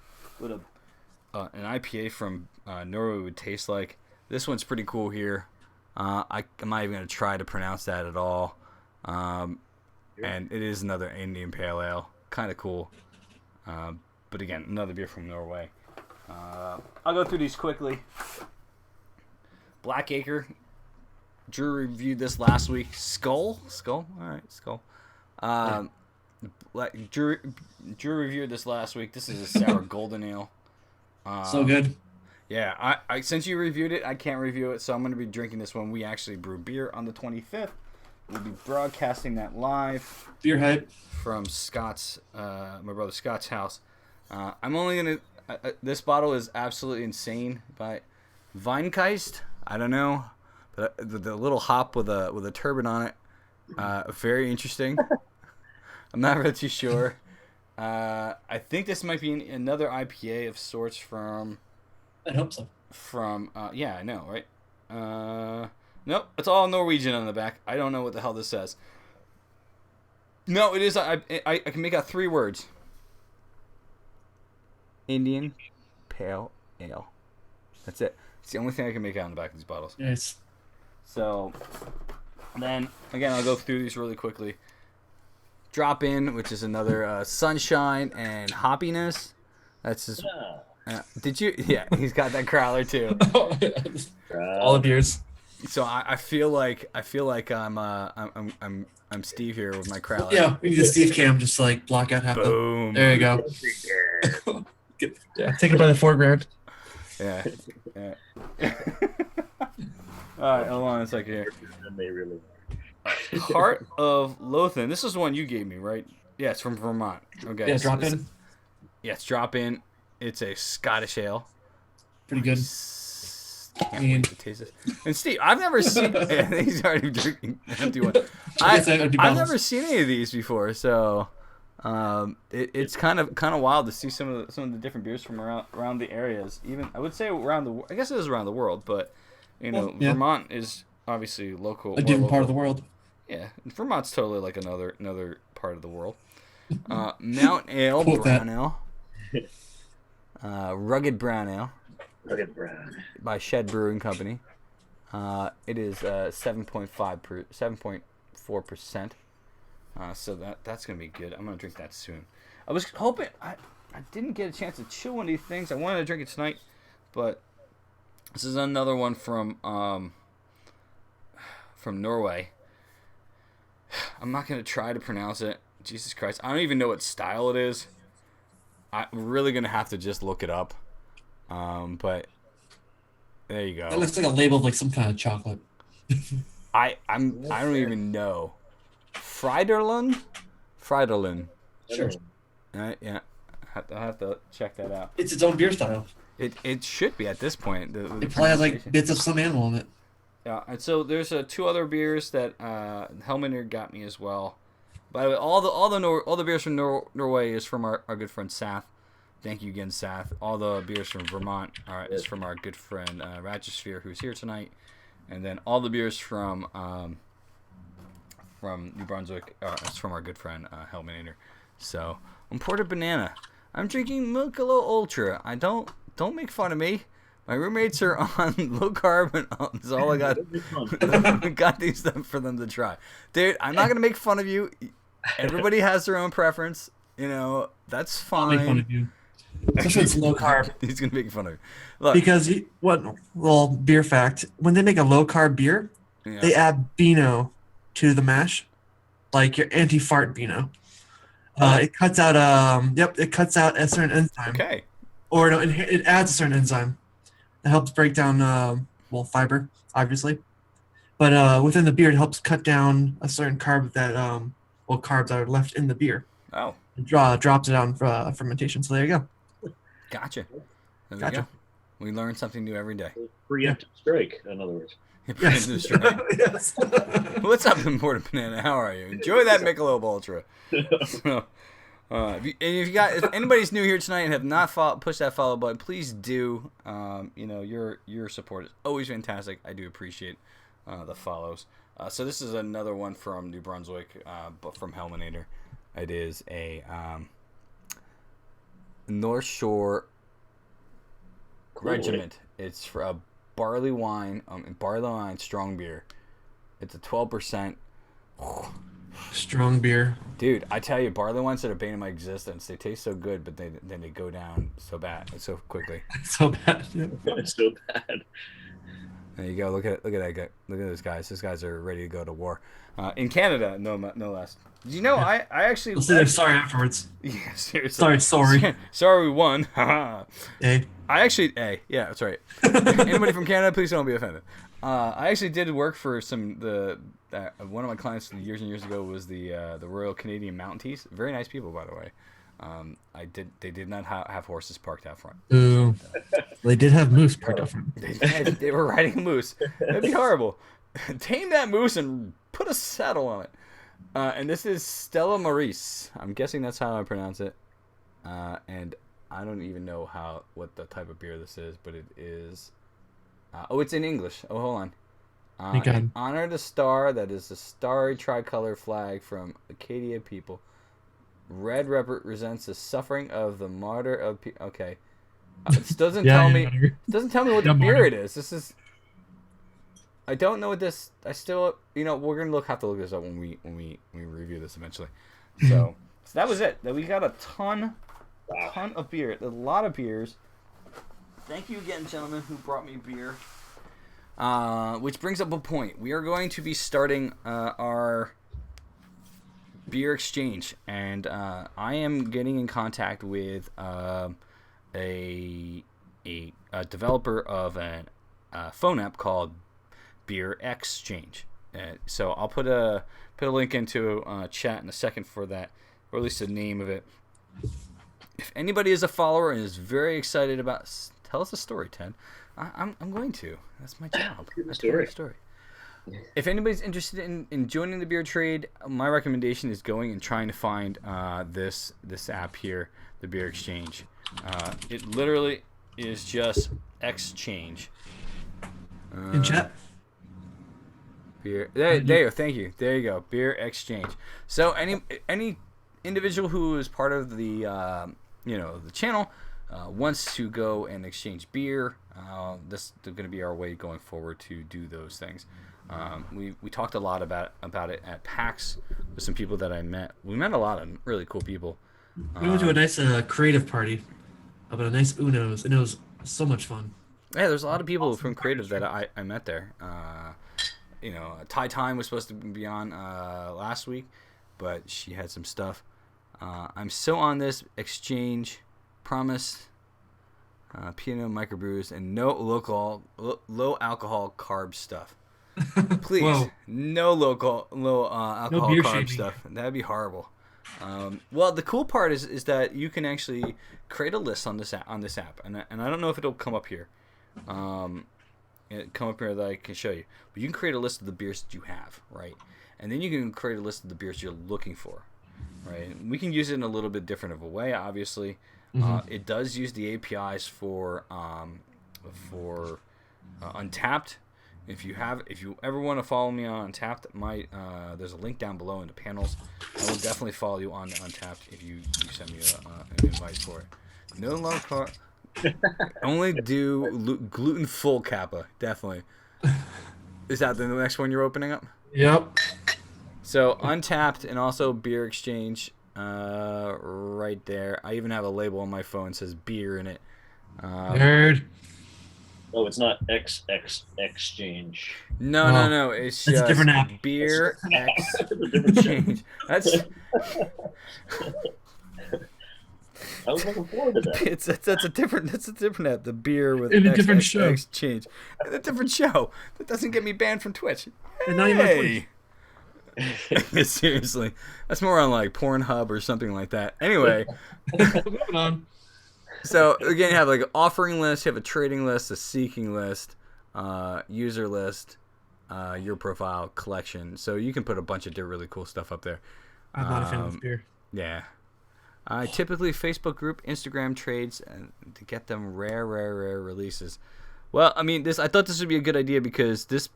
IPA from Norway would taste like. This one's pretty cool here. I'm not even gonna try to pronounce that at all. And it is another Indian Pale Ale, kind of cool. But again, another beer from Norway. I'll go through these quickly. Blackacre. Drew reviewed this last week. Skull. All right, Skull. Drew reviewed this last week. This is a sour golden ale. So good. Yeah, I since you reviewed it, I can't review it, so I'm going to be drinking this one. We actually brew beer on the 25th. We'll be broadcasting that live. Beer hype. From Scott's, my brother Scott's house. I'm only going to... this bottle is absolutely insane by Weingeist. I don't know. But the little hop with a turban on it. Very interesting. I'm not really too sure. I think this might be another IPA of sorts from... I hope so. From, yeah, I know, right? Nope, it's all Norwegian on the back. I don't know what the hell this says. No, it is, I can make out 3 words. Indian Pale Ale. That's it. It's the only thing I can make out on the back of these bottles. Nice. So, then, again, I'll go through these really quickly. Drop In, which is another sunshine and hoppiness. That's just... did you? Yeah, he's got that growler too. All the beers. So I feel like I'm Steve here with my crowler. Yeah, we need a Steve cam just to, like block out half. Boom. There you go. Take it by the foreground. Yeah. All right, hold on a second here. They really Heart of Lothian. This is the one you gave me, right? Yeah, it's from Vermont. Okay. Yeah, Drop In. Yeah, it's Drop In. It's a Scottish ale. Pretty good. Can't wait to taste this. And Steve, I've never seen. Yeah, he's already drinking an empty one. I've never seen any of these before, so it's kind of wild to see some of the different beers from around the areas. Even I would say I guess it is around the world, but Vermont is obviously local. A different part of the world. Yeah, Vermont's totally like another part of the world. Mount Ale Brown Ale, Rugged Brown Ale. Rugged Brown. By Shed Brewing Company. It is 7.4%. So that's gonna be good. I'm gonna drink that soon. I was hoping I didn't get a chance to chill one of these things. I wanted to drink it tonight, but this is another one from Norway. I'm not gonna try to pronounce it. Jesus Christ, I don't even know what style it is. I'm really gonna have to just look it up. But there you go. It looks like a label of like some kind of chocolate. I don't even know. Freiderlin? Sure. Yeah. I'll have to check that out. It's its own beer style. It should be at this point. It probably has like bits of some animal in it. Yeah, and so there's two other beers that Helminator got me as well. By the way, all the beers from Norway is from our good friend Sath. Thank you again, Sath. All the beers from Vermont is from our good friend Ratchesphere, who's here tonight, and then all the beers from New Brunswick is from our good friend Helminator. So, imported banana. I'm drinking Michelob Ultra. Don't make fun of me. My roommates are on low carb, and that's all I got. Got these stuff for them to try, dude. I'm not gonna make fun of you. Everybody has their own preference. That's fine. I'll make fun of you. Especially it's low carb. He's gonna make fun of you. Look, because little beer fact: when they make a low carb beer, they add Beano to the mash, like your anti-fart Beano. It cuts out it cuts out a certain enzyme. Okay. Or no, it adds a certain enzyme that helps break down fiber, obviously. But within the beer, it helps cut down a certain carb that carbs are left in the beer. Oh. It drops it out in fermentation. So there you go. Gotcha. There we go. We learn something new every day. Preemptive strike, in other words. Preemptive strike. Yes. What's up, Imported Banana? How are you? Enjoy that Michelob Ultra. So, if anybody's new here tonight and have not pushed that follow button, please do. Your support is always fantastic. I do appreciate the follows. So this is another one from New Brunswick, but from Helminator. It is a North Shore Regiment. It's for a barley wine strong beer. It's a 12%. Strong beer. Dude, I tell you, barley wines that are bane of my existence. They taste so good, but then they go down so so quickly. So bad. Yeah. It's so bad. There you go. Look at that guy. Look at those guys. Those guys are ready to go to war. In Canada, no less. Did you know I actually... We'll say they're sorry afterwards. Yeah, seriously. Sorry. Sorry we won. Hey. Yeah, that's right. Anybody from Canada, please don't be offended. I actually did work for one of my clients years and years ago was the Royal Canadian Mounties. Very nice people, by the way. They did not have horses parked out front. Ooh. They did have moose parked out front. They were riding a moose. That'd be horrible. Tame that moose and put a saddle on it. And this is Stella Maris. I'm guessing that's how I pronounce it. And I don't even know what the type of beer this is, but it is. It's in English. Oh, hold on. Honor the star that is the starry tricolor flag from Acadia people. Red represents the suffering of the martyr of people. Okay. This doesn't tell me. It doesn't tell me what the beer it is. This is. I don't know what this. I still. We're gonna have to look this up when we review this eventually. So that was it. That we got a ton of beer. A lot of beers. Thank you again, gentlemen, who brought me beer. Which brings up a point. We are going to be starting our beer exchange, and I am getting in contact with a developer of a phone app called Beer Exchange. So I'll put a link into chat in a second for that, or at least the name of it. If anybody is a follower and is very excited about Tell us a story, Ted. I'm going to. That's my job. Good Tell you a story. story. If anybody's interested in joining the beer trade, my recommendation is going and trying to find this app here, the Beer Exchange. It literally is just exchange. In chat. Beer. There you go. Thank you. There you go. Beer Exchange. So any individual who is part of the the channel wants to go and exchange beer. This is going to be our way going forward to do those things. We talked a lot about it at PAX with some people that I met. We met a lot of really cool people. We went to a nice creative party about a nice Uno's, and it was so much fun. Yeah, there's a lot of people from creative that I met there. Ty Time was supposed to be on last week, but she had some stuff. I'm so on this exchange. Promise. Piano microbrews and no low alcohol carb stuff. Please, Whoa. no low alcohol beer carb shaming. stuff. That'd be horrible. Well, the cool part is that you can actually create a list on this app, and I don't know if it'll come up here. Come up here that I can show you, but you can create a list of the beers that you have, right? And then you can create a list of the beers you're looking for, right? And we can use it in a little bit different of a way, obviously. It does use the APIs for Untapped. If you ever want to follow me on Untapped, there's a link down below in the panels. I will definitely follow you on Untapped if you send me an invite for it. No low carb. Only do gluten full Kappa. Definitely. Is that the next one you're opening up? Yep. So Untapped and also Beer Exchange, right there. I even have a label on my phone that says beer in it. Nerd. Oh, it's not exchange. No. It's That's just a different app. Beer It's a different show. Exchange. That's I was looking forward to that. that's a different app. The beer with In a X, different X, show. Exchange. In a different show. That doesn't get me banned from Twitch. And now you're on Hey. Seriously, that's more on like Pornhub or something like that. Anyway, Moving on. so again, you have like an offering list, you have a trading list, a seeking list, user list, your profile, collection. So you can put a bunch of really cool stuff up there. I'm not a fan of this beer. Yeah. Typically Facebook group, Instagram trades, to get them rare releases. Well, I mean, I thought this would be a good idea because this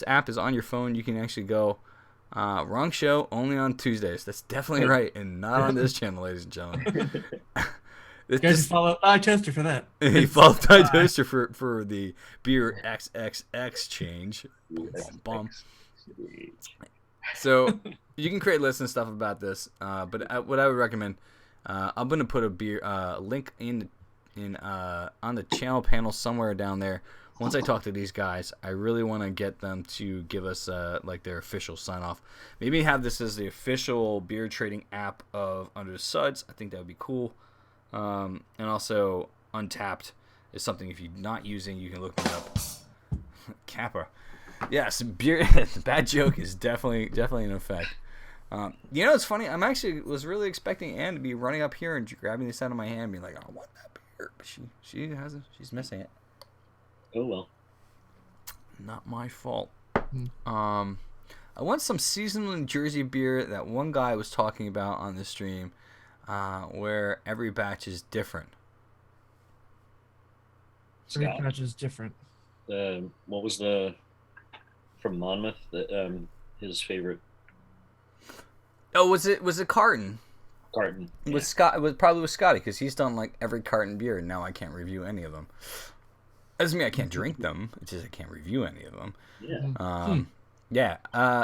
app is on your phone. You can actually go. Wrong show, only on Tuesdays. That's definitely right, and not on this channel, ladies and gentlemen. You guys follow Chester for that. He followed Ty Toaster for the Beer XXX change. Bomb. So you can create lists and stuff about this, but what I would recommend, I'm gonna put a beer link in on the channel panel somewhere down there. Once I talk to these guys, I really want to get them to give us like their official sign off. Maybe have this as the official beer trading app of Under the Suds. I think that would be cool. And also Untapped is something if you're not using, you can look me up. Kappa. Yes, beer. The bad joke is definitely in effect. It's funny. I'm actually was really expecting Ann to be running up here and grabbing this out of my hand, and being like, "I want that beer," but she hasn't. She's missing it. Oh well. Not my fault. I want some seasonal New Jersey beer that one guy was talking about on the stream, where every batch is different. Every Scott, batch is different. what was the from Monmouth? His favorite Oh, was it Carton? carton. With Scott, it was probably with Scotty because he's done like every carton beer, and now I can't review any of them. Doesn't mean I can't drink them. It's just I can't review any of them. Yeah.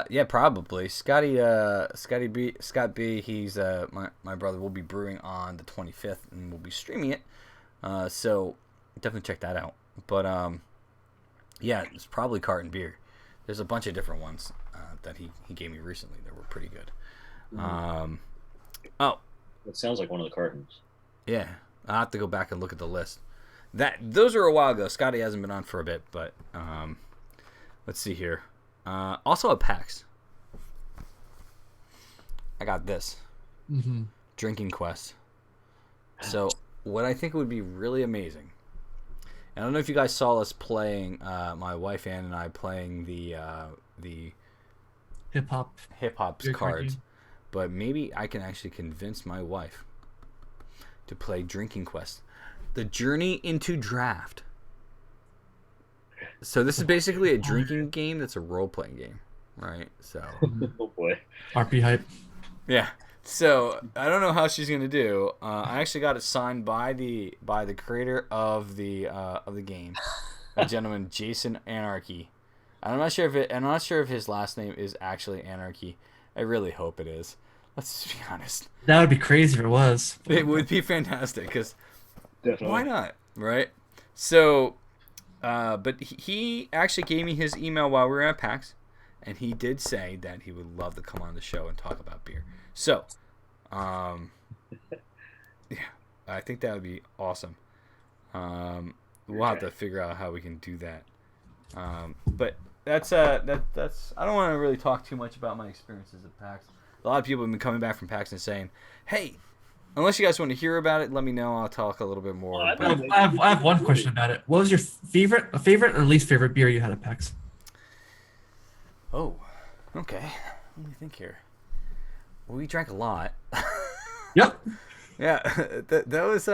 Yeah, probably. Scott B. He's my brother. Will be brewing on the 25th, and we'll be streaming it. So definitely check that out. But yeah, it's probably carton beer. There's a bunch of different ones that he gave me recently that were pretty good. That sounds like one of the cartons. Yeah, I'll have to go back and look at the list. Those are a while ago. Scotty hasn't been on for a bit, but let's see here. Also at PAX, I got this Drinking Quest. So what I think would be really amazing. I don't know if you guys saw us playing, my wife Ann and I playing the Hip hop cards, but maybe I can actually convince my wife to play Drinking Quest, the Journey into Draft. So this is basically a drinking game that's a role-playing game, right? So. Oh boy. RP hype. Yeah. So I don't know how she's gonna do. I actually got it signed by the creator of the game, a gentleman, Jason Anarchy. I'm not sure if his last name is actually Anarchy. I really hope it is. Let's just be honest. That would be crazy if it was. It would be fantastic because Definitely. why not, right? So, but he actually gave me his email while we were at PAX, and he did say that he would love to come on the show and talk about beer. So, yeah, I think that would be awesome. We'll have to figure out how we can do that. But that's I don't want to really talk too much about my experiences at PAX. A lot of people have been coming back from PAX and saying, "Hey, unless you guys want to hear about it, let me know. I'll talk a little bit more." Well, I have one question about it. What was your favorite or least favorite beer you had at PAX? Oh, okay. Let me think here. Well, we drank a lot. Yep. Yeah, that was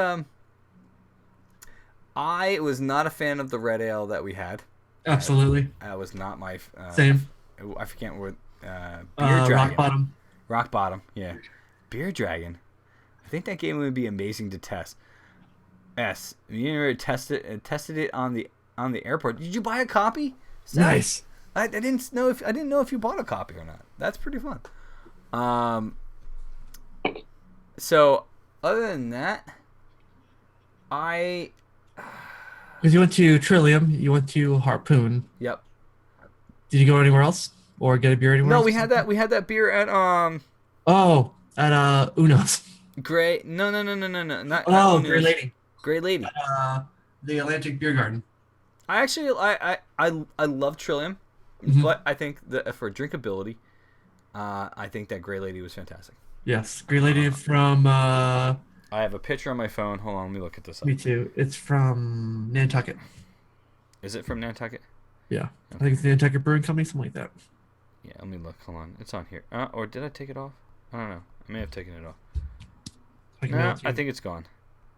I was not a fan of the red ale that we had. Absolutely. That was not my Same. I forget what Beer Dragon. Rock Bottom. Rock Bottom. Yeah. Beer Dragon. I think that game would be amazing to test. Yes, you never tested it on the airport. Did you buy a copy? Nice. I didn't know if you bought a copy or not. That's pretty fun. So other than that, because you went to Trillium, you went to Harpoon. Yep. Did you go anywhere else or get a beer anywhere else? No, we had that beer at at Uno's. Gray. No, not. Gray Lady. Gray Lady. The Atlantic Beer Garden. I actually I love Trillium, but I think that for drinkability, I think that Gray Lady was fantastic. Yes, Gray Lady from. I have a picture on my phone. Hold on, let me look at this up. Me too. It's from Nantucket. Is it from Nantucket? Yeah, Okay. I think it's the Nantucket Brewing Company, something like that. Yeah, let me look. Hold on, it's on here. Or did I take it off? I don't know. I may have taken it off. No, I think it's gone.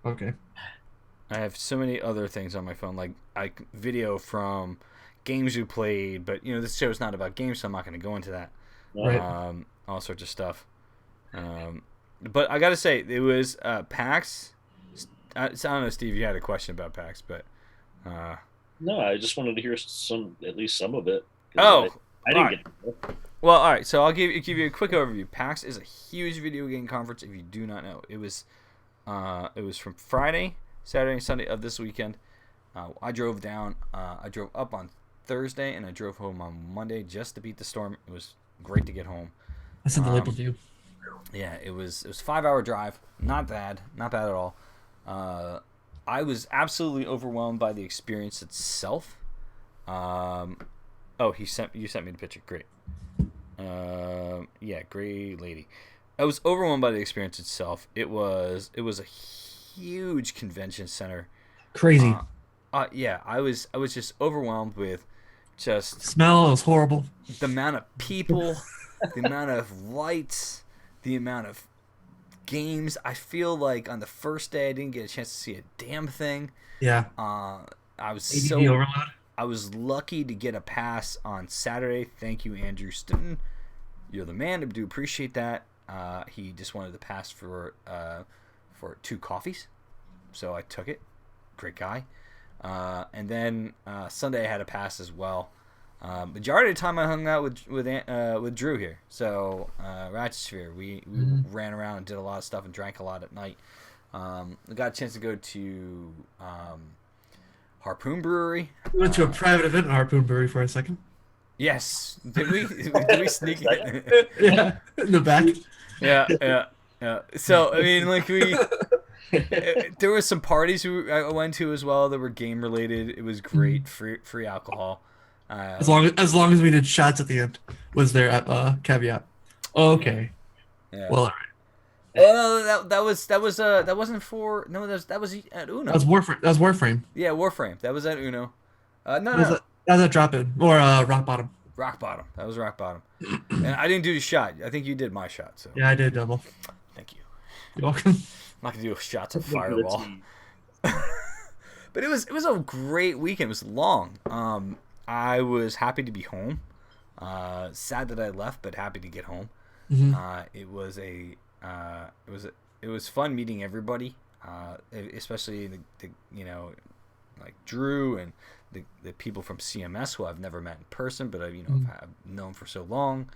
Okay. I have so many other things on my phone, like video from games you played, but this show is not about games, so I'm not going to go into that. Right. All sorts of stuff. But I got to say, it was PAX. I don't know, Steve, you had a question about PAX, but No, I just wanted to hear at least some of it. Oh, I didn't get it. Well, all right. So I'll give you a quick overview. PAX is a huge video game conference. If you do not know, it was from Friday, Saturday, and Sunday of this weekend. I drove down. I drove up on Thursday, and I drove home on Monday just to beat the storm. It was great to get home. I sent the label to you. Yeah, it was a 5-hour drive. Not bad at all. I was absolutely overwhelmed by the experience itself. You sent me the picture. Great. Yeah, Gray Lady. I was overwhelmed by the experience itself. It was a huge convention center. Crazy. Yeah, I was just overwhelmed with just smell. It was horrible. The amount of people, the amount of lights, the amount of games. I feel like on the first day I didn't get a chance to see a damn thing. Yeah. I was ADD overload. I was lucky to get a pass on Saturday. Thank you, Andrew Stinton. You're the man. I do appreciate that. He just wanted the pass for 2 coffees, so I took it. Great guy. And then Sunday I had a pass as well. Majority of the time I hung out with Drew here. So Ratchet Sphere, we ran around and did a lot of stuff and drank a lot at night. I got a chance to go to Harpoon Brewery. We went to a private event at Harpoon Brewery for a second. Yes. Did we sneak it? Yeah, in the back. Yeah. So I mean, like there were some parties I went to as well that were game related. It was great, free alcohol. As long as we did shots at the end, was their caveat. Okay. Yeah. Well, all right. Oh, that wasn't for no. That was at Uno. That was Warframe. Yeah, Warframe. That was at Uno. No, That was no, a drop in or Rock Bottom. Rock Bottom. That was Rock Bottom. And I didn't do the shot. I think you did my shot. So Yeah, I did double. thank you. You're welcome. I'm not gonna do shots of Fireball. But it was a great weekend. It was long. I was happy to be home. Sad that I left, but happy to get home. Mm-hmm. It was fun meeting everybody, especially the like Drew and the people from CMS who I've never met in person, but I've known for so long.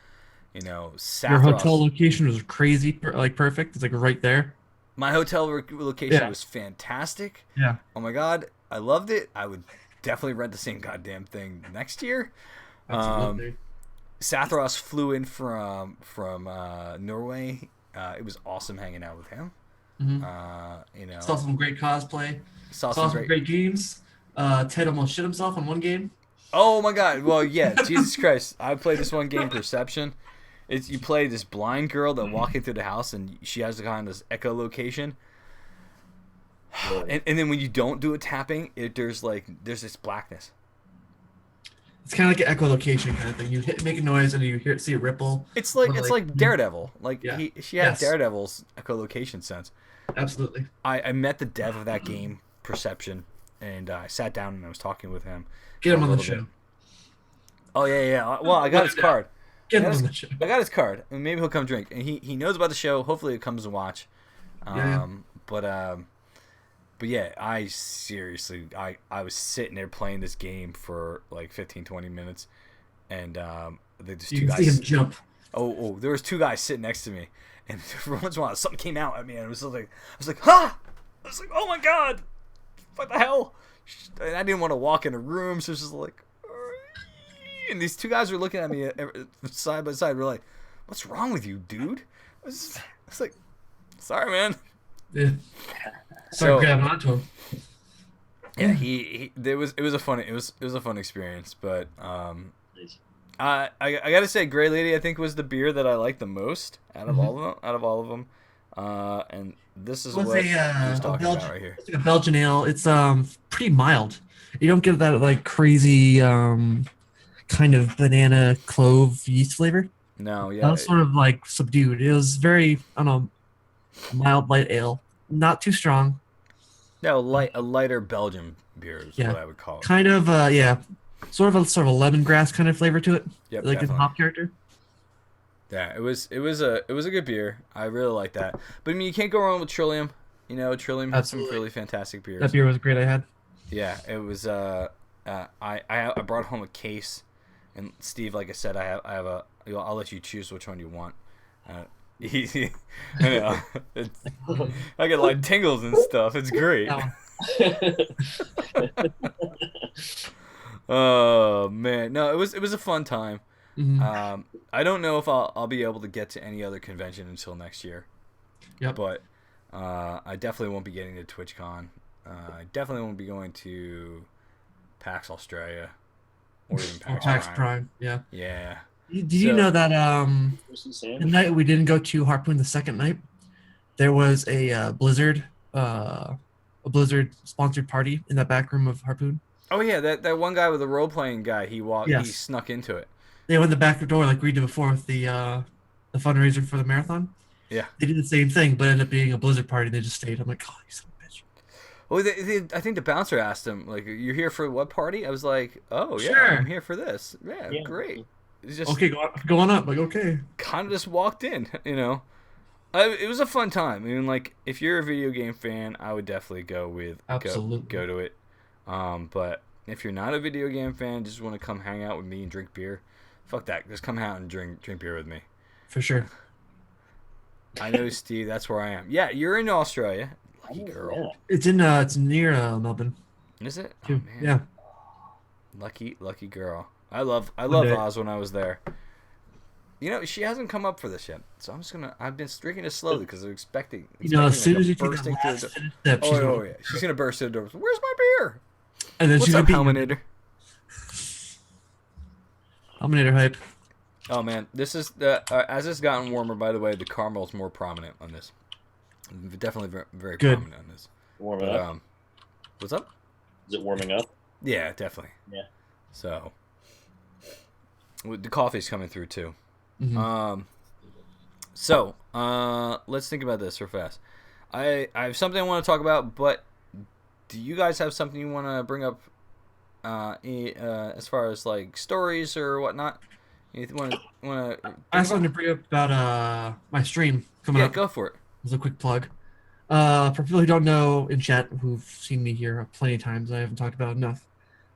Sathros. Your hotel location was crazy, perfect. It's like right there. My hotel location was fantastic. Yeah. Oh my god, I loved it. I would definitely rent the same goddamn thing next year. Absolutely. Sathros flew in from Norway. It was awesome hanging out with him. Mm-hmm. Saw some great cosplay. Saw some great great games. Ted almost shit himself on one game. Oh my god! Well, yeah, Jesus Christ! I played this one game, Perception. You play this blind girl that walking through the house, and she has kind of this echolocation. And then when you don't do a tapping, there's this blackness. It's kind of like an echolocation kind of thing. You make a noise and you see a ripple. It's like Daredevil. She had Yes. Daredevil's echolocation sense. Absolutely. I met the dev of that game, Perception, and I sat down and I was talking with him. Get him on the show. Oh yeah. Well, I got his card. Get him on the show. I got his card, and maybe he'll come drink. And he knows about the show. Hopefully, he comes and watch. But yeah, I seriously, I was sitting there playing this game for like 15, 20 minutes, and there's two guys. See him jump. Oh, there was two guys sitting next to me, and for once in a while, something came out at me, and I was like, ha! I was like, oh my god, what the hell? And I didn't want to walk in a room, so it's just like, and these two guys were looking at me side by side. We're like, what's wrong with you, dude? I was like, sorry, man. Yeah. Start grabbing onto him. Yeah, it was a fun experience, but I gotta say, Grey Lady I think was the beer that I liked the most out of all of them, and this is what I was talking about right here. It's like a Belgian ale. It's pretty mild. You don't get that like crazy kind of banana clove yeast flavor. No, yeah, that was sort of like subdued. It was very mild light ale, not too strong. No, a lighter Belgian beer is what I would call it. Kind of, sort of a lemongrass kind of flavor to it. Yep, like definitely. a hop character. Yeah, it was a good beer. I really like that. But I mean, you can't go wrong with Trillium. Trillium has some really fantastic beers. That beer was great. I had. Yeah, it was. I brought home a case, and Steve, like I said, I have a. I'll let you choose which one you want. I get like tingles and stuff. It's great. Oh man, no, it was a fun time. Mm-hmm. I don't know if I'll be able to get to any other convention until next year. Yep. But I definitely won't be getting to TwitchCon. I definitely won't be going to PAX Australia or even PAX Prime. Yeah. Yeah. Did you know that the night we didn't go to Harpoon the second night, there was a Blizzard sponsored party in the back room of Harpoon? Oh yeah, that one guy with the role playing guy. He snuck into it. They went the back door like we did before with the fundraiser for the marathon. Yeah. They did the same thing, but ended up being a Blizzard party. They just stayed. I'm like, oh, you son of a bitch. Well, I think the bouncer asked him, like, "You're here for what party?" I was like, "Oh yeah, sure. I'm here for this." Yeah. Great. It's just okay, go on up. Like, okay. Kind of just walked in, It was a fun time. I mean, like, if you're a video game fan, I would definitely go to it. But if you're not a video game fan, just want to come hang out with me and drink beer, fuck that. Just come out and drink beer with me. For sure. I know, Steve. That's where I am. Yeah, you're in Australia. Lucky girl. Yeah. It's near Melbourne. Is it? Oh, man. Yeah. Lucky girl. I love Oz when I was there. She hasn't come up for this yet, so I've been drinking it slowly because I'm expecting. As soon as you take that last step, yeah, she's gonna burst through the door. Where's my beer? And then what's she's up, Helminator? Helminator hype. Oh man, this is as it's gotten warmer. By the way, the caramel's more prominent on this. Definitely very, very Good. prominent on this. Warming But up. what's up? Is it warming up? Yeah, definitely. Yeah. So the coffee's coming through too. Mhm. So let's think about this real fast. I have something I want to talk about, but do you guys have something you want to bring up as far as like stories or whatnot? You want to? I have something to bring up about my stream coming Yeah, up. go for it. As a quick plug. For people who don't know in chat, who've seen me here plenty of times, I haven't talked about it enough.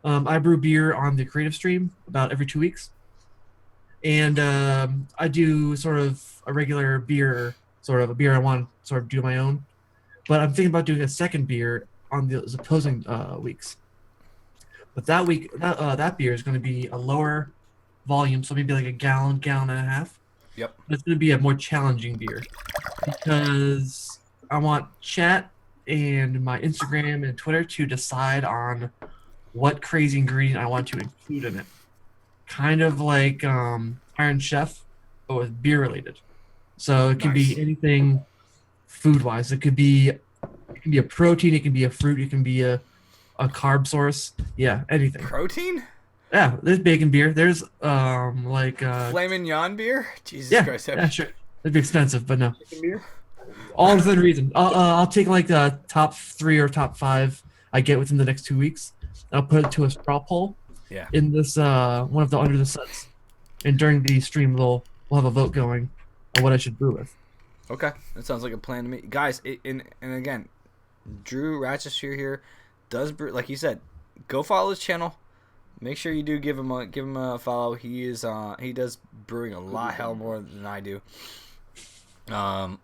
I brew beer on the creative stream about every 2 weeks. And I do sort of a regular beer, sort of a beer I want to sort of do my own. But I'm thinking about doing a second beer on the opposing weeks. But that week, that beer is going to be a lower volume, so maybe like a gallon and a half. Yep. But it's going to be a more challenging beer because I want chat and my Instagram and Twitter to decide on what crazy ingredient I want to include in it. Kind of like Iron Chef, but with beer related. So it can Nice. be anything food wise. It can be a protein, it can be a fruit, it can be a carb source. Yeah, anything. Protein? Yeah, there's bacon beer. There's like Flamin' Yon beer? Jesus yeah, Christ. yeah, sure. It'd be expensive, but no. Chicken beer? All within reason. I'll take like the top 3 or top 5 I get within the next 2 weeks. I'll put it to a straw poll. Yeah. In this one of the under the Suds, and during the stream we'll have a vote going on what I should brew with. Okay, that sounds like a plan to me, guys. And again, Drew Ratchester here does brew, like he said. Go follow his channel. Make sure you do give him a follow. He does brewing a lot hell more than I do. But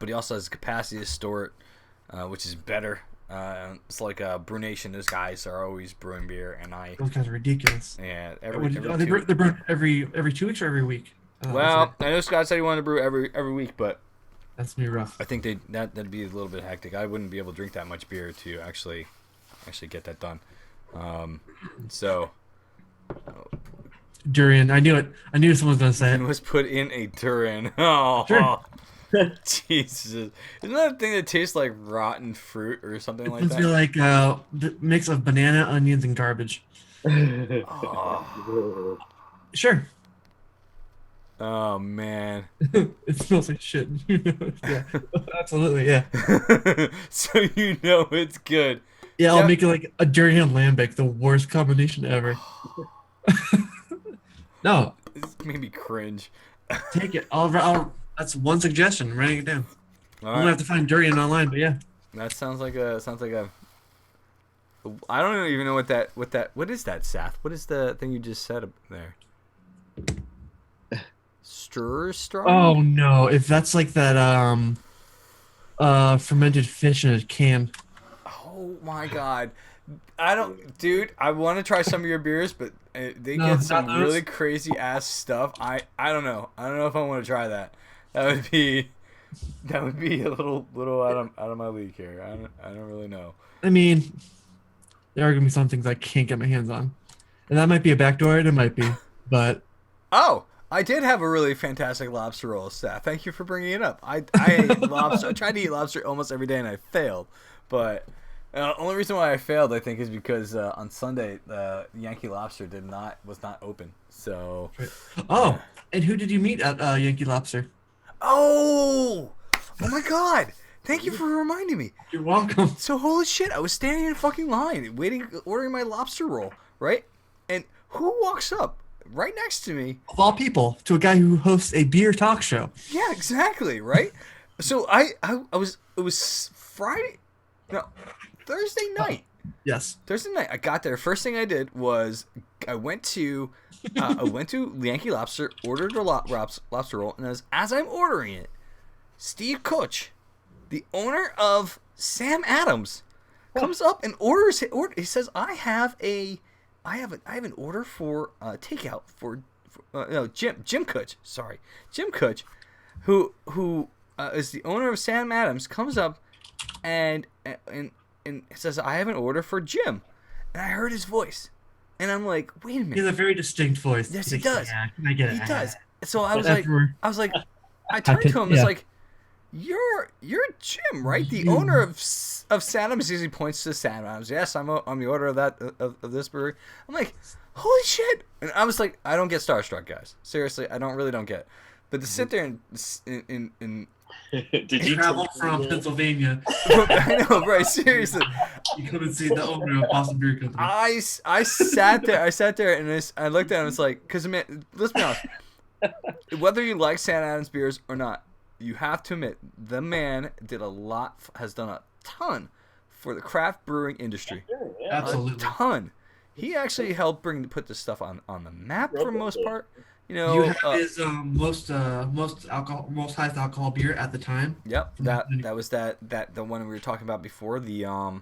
he also has the capacity to store it, which is better. It's like Brew Nation. Those guys are always brewing beer, and Those guys are ridiculous. yeah, They brew every 2 weeks or every week. Well, I know Scott said he wanted to brew every week, but that's me rough. I think that'd be a little bit hectic. I wouldn't be able to drink that much beer to actually get that done. So Durian. I knew it. I knew someone was gonna say it. was put in a durian. Oh, Sure. Jesus! Isn't that a thing that tastes like rotten fruit or something like It's that? like a mix of banana, onions, and garbage. Oh. Sure. Oh man. It smells like shit. Yeah, absolutely. Yeah. So you know it's good. Yeah, I'll Yeah. make it like a durian lambic, the worst combination ever. No, This made me cringe. take it. I'll. That's one suggestion. I'm writing it down. All I'm gonna right. have to find durian online, but yeah. That sounds like a I don't even know what is that, Seth? What is the thing you just said up there? Stir strong? Oh no, if that's like that fermented fish in a can. Oh my god. Dude, I want to try some of your beers, but they No, get some not those. really crazy ass stuff. I don't know. I don't know if I want to try that. That would be a little out of my league here. I don't really know. I mean, there are gonna be some things I can't get my hands on, and that might be a backdoor. It might be, but Oh, I did have a really fantastic lobster roll, Seth. Thank you for bringing it up. I ate lobster. I tried to eat lobster almost every day, and I failed. But only reason why I failed, I think, is because on Sunday the Yankee Lobster was not open. So. oh, and who did you meet at Yankee Lobster? Oh my God! Thank you for reminding me. You're welcome. So holy shit! I was standing in a fucking line, ordering my lobster roll, right? And who walks up right next to me? Of all people, to a guy who hosts a beer talk show. Yeah, exactly, right? So it was Friday, no, Thursday night. Yes. Thursday night, I got there. First thing I did was I went to Yankee Lobster, ordered a lobster roll, and as I'm ordering it, Steve Kutch, the owner of Sam Adams, comes up and orders. He says, "I have an order for takeout for Jim Kutch. Sorry, Jim Kutch, who is the owner of Sam Adams, comes up and says, I have an order for Jim. And I heard his voice. And I'm like, wait a minute. He has a very distinct voice. Yes, He's he like, does. Yeah, can I get He it? does. So I was Afterward- like, I turned to him. It's yeah. like, You're Jim, right? The owner of San Adams. He points to San Adams. Yes, I'm the owner of that of this brewery. I'm like, holy shit! And I was like, I don't get starstruck, guys. Seriously, I don't get it. But to sit there and Did you travel from Pennsylvania? I know, right? Seriously, You come and see the owner of Boston Beer Company. I sat there and I looked at him. It's like, because let's be honest, whether you like San Adams beers or not, you have to admit the man has done a ton for the craft brewing industry. Absolutely. A ton. He actually helped put this stuff on the map for the most part. You have his most highest alcohol beer at the time. Yep, that was the one we were talking about before, the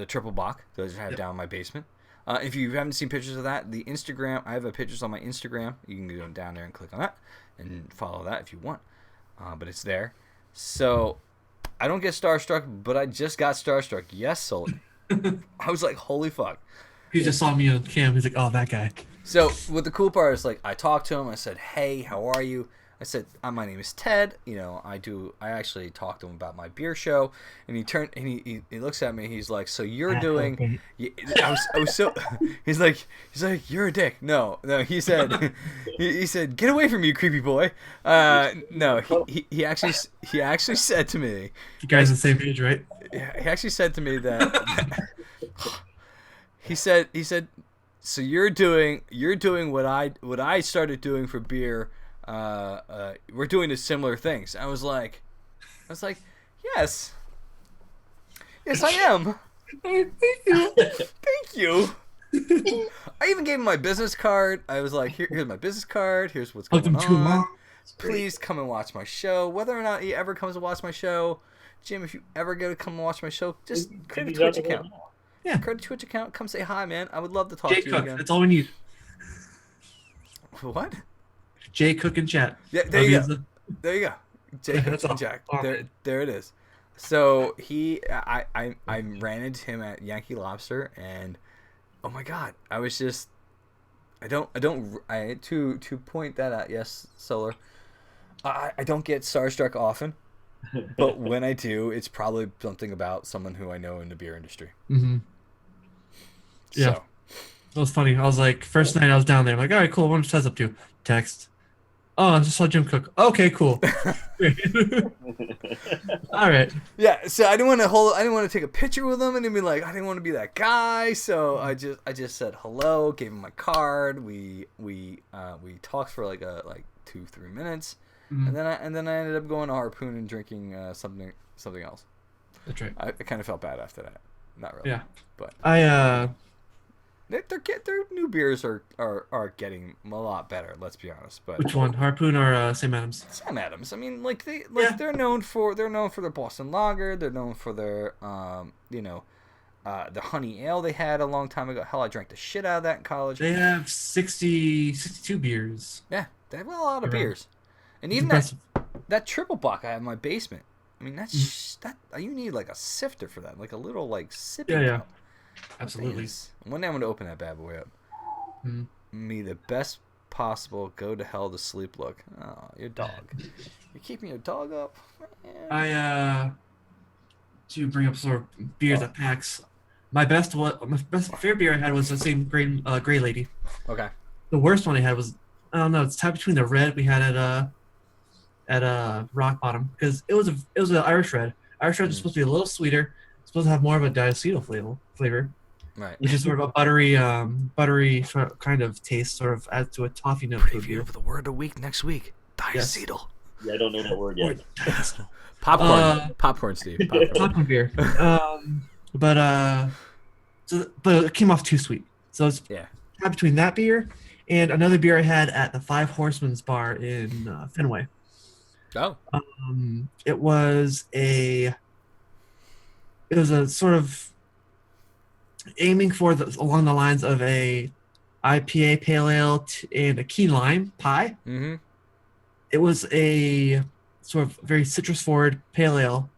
triple bock that I have down in my basement. If you haven't seen pictures of that, the Instagram, I have pictures on my Instagram. You can go down there and click on that and follow that if you want. But it's there. So I don't get starstruck, but I just got starstruck. Yes, Sully. I was like, holy fuck. He just saw me on cam. He's like, oh, that guy. So what the cool part is, like, I talked to him. I said, hey, how are you? I said, my name is Ted. You know, I actually talked to him about my beer show. And he looks at me. He's like, so you're doing, I was so, he's like, you're a dick. No, he said, he said, get away from me, creepy boy. No, he actually said to me. You guys on the same page, right? He actually said to me that, he said, so you're doing what I started doing for beer. We're doing the similar things. I was like, yes, I am. Thank you. Thank you. I even gave him my business card. I was like, here's my business card. Here's what's going on. Please come and watch my show. Whether or not he ever comes to watch my show, Jim, if you ever get to come and watch my show, just create a Twitch account. Yeah. Create a Twitch account. Come say hi, man. I would love to talk Jay to you Cook, again. that's all we need. What? Jay Cook and chat. Yeah, there you go. There you go. Jay Cook and Jack. Awesome. There it is. So I ran into him at Yankee Lobster, and oh my god, I was just, to point that out. Yes, Solar. I don't get starstruck often, but when I do, it's probably something about someone who I know in the beer industry. Mm-hmm. Yeah. So. It was funny. I was like, first night I was down there, I'm like, all right, cool. What's Tez up to? Text. Oh, I just saw Jim Cook. Okay, cool. All right. Yeah, so I didn't want to take a picture with him and he'd be like, I didn't want to be that guy. So I just said hello, gave him my card. We talked for like 2-3 minutes, Mm-hmm. and then I ended up going to Harpoon and drinking something else. That's right. I kind of felt bad after that. Not really. Yeah. But their new beers are getting a lot better. Let's be honest. But which one, Harpoon or Sam Adams? Sam Adams. I mean, they're known for their Boston Lager. They're known for their the honey ale they had a long time ago. Hell, I drank the shit out of that in college. They have 62 beers. Yeah, they have a lot of beers, and It's even impressive. that triple bock I have in my basement. I mean, that you need like a sifter for that, like a little sipping Yeah. cup. Absolutely. One day I'm going to open that bad boy up. Mm. Me the best possible go to hell to sleep look. Oh, your dog. You're keeping your dog up? Man. To bring up sort of beers at PAX, my best favorite beer I had was the same Gray Lady. Okay. The worst one I had was, I don't know, it's tied between the red we had at Rock Bottom, because it was an Irish red. Irish red is supposed to be a little sweeter. It's supposed to have more of a diacetyl flavor. Right. Which is sort of a buttery sort of kind of taste, sort of adds to a toffee note to a Preview beer. of the word of the week next week. Diacetyl. Yeah, I don't know that word yet. Popcorn. Popcorn, Steve. Popcorn beer. But it came off too sweet. So it's between that beer and another beer I had at the Five Horsemen's bar in Fenway. Oh. It was a sort of aiming for along the lines of a IPA pale ale and a key lime pie. Mm-hmm. It was a sort of very citrus forward pale ale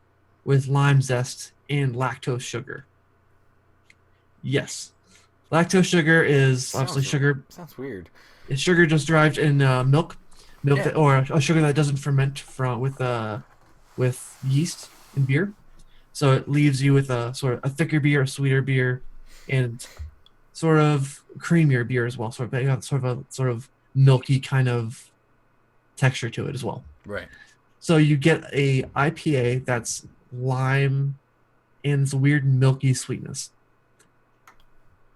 with lime zest and lactose sugar. Yes, lactose sugar is obviously sugar. Sounds weird. It's sugar just derived in milk, milk Yeah. that, or a sugar that doesn't ferment with yeast in beer. So it leaves you with a sort of a thicker beer, a sweeter beer, and sort of creamier beer as well. Sort of sort of milky kind of texture to it as well. Right. So you get a IPA that's lime and it's weird milky sweetness.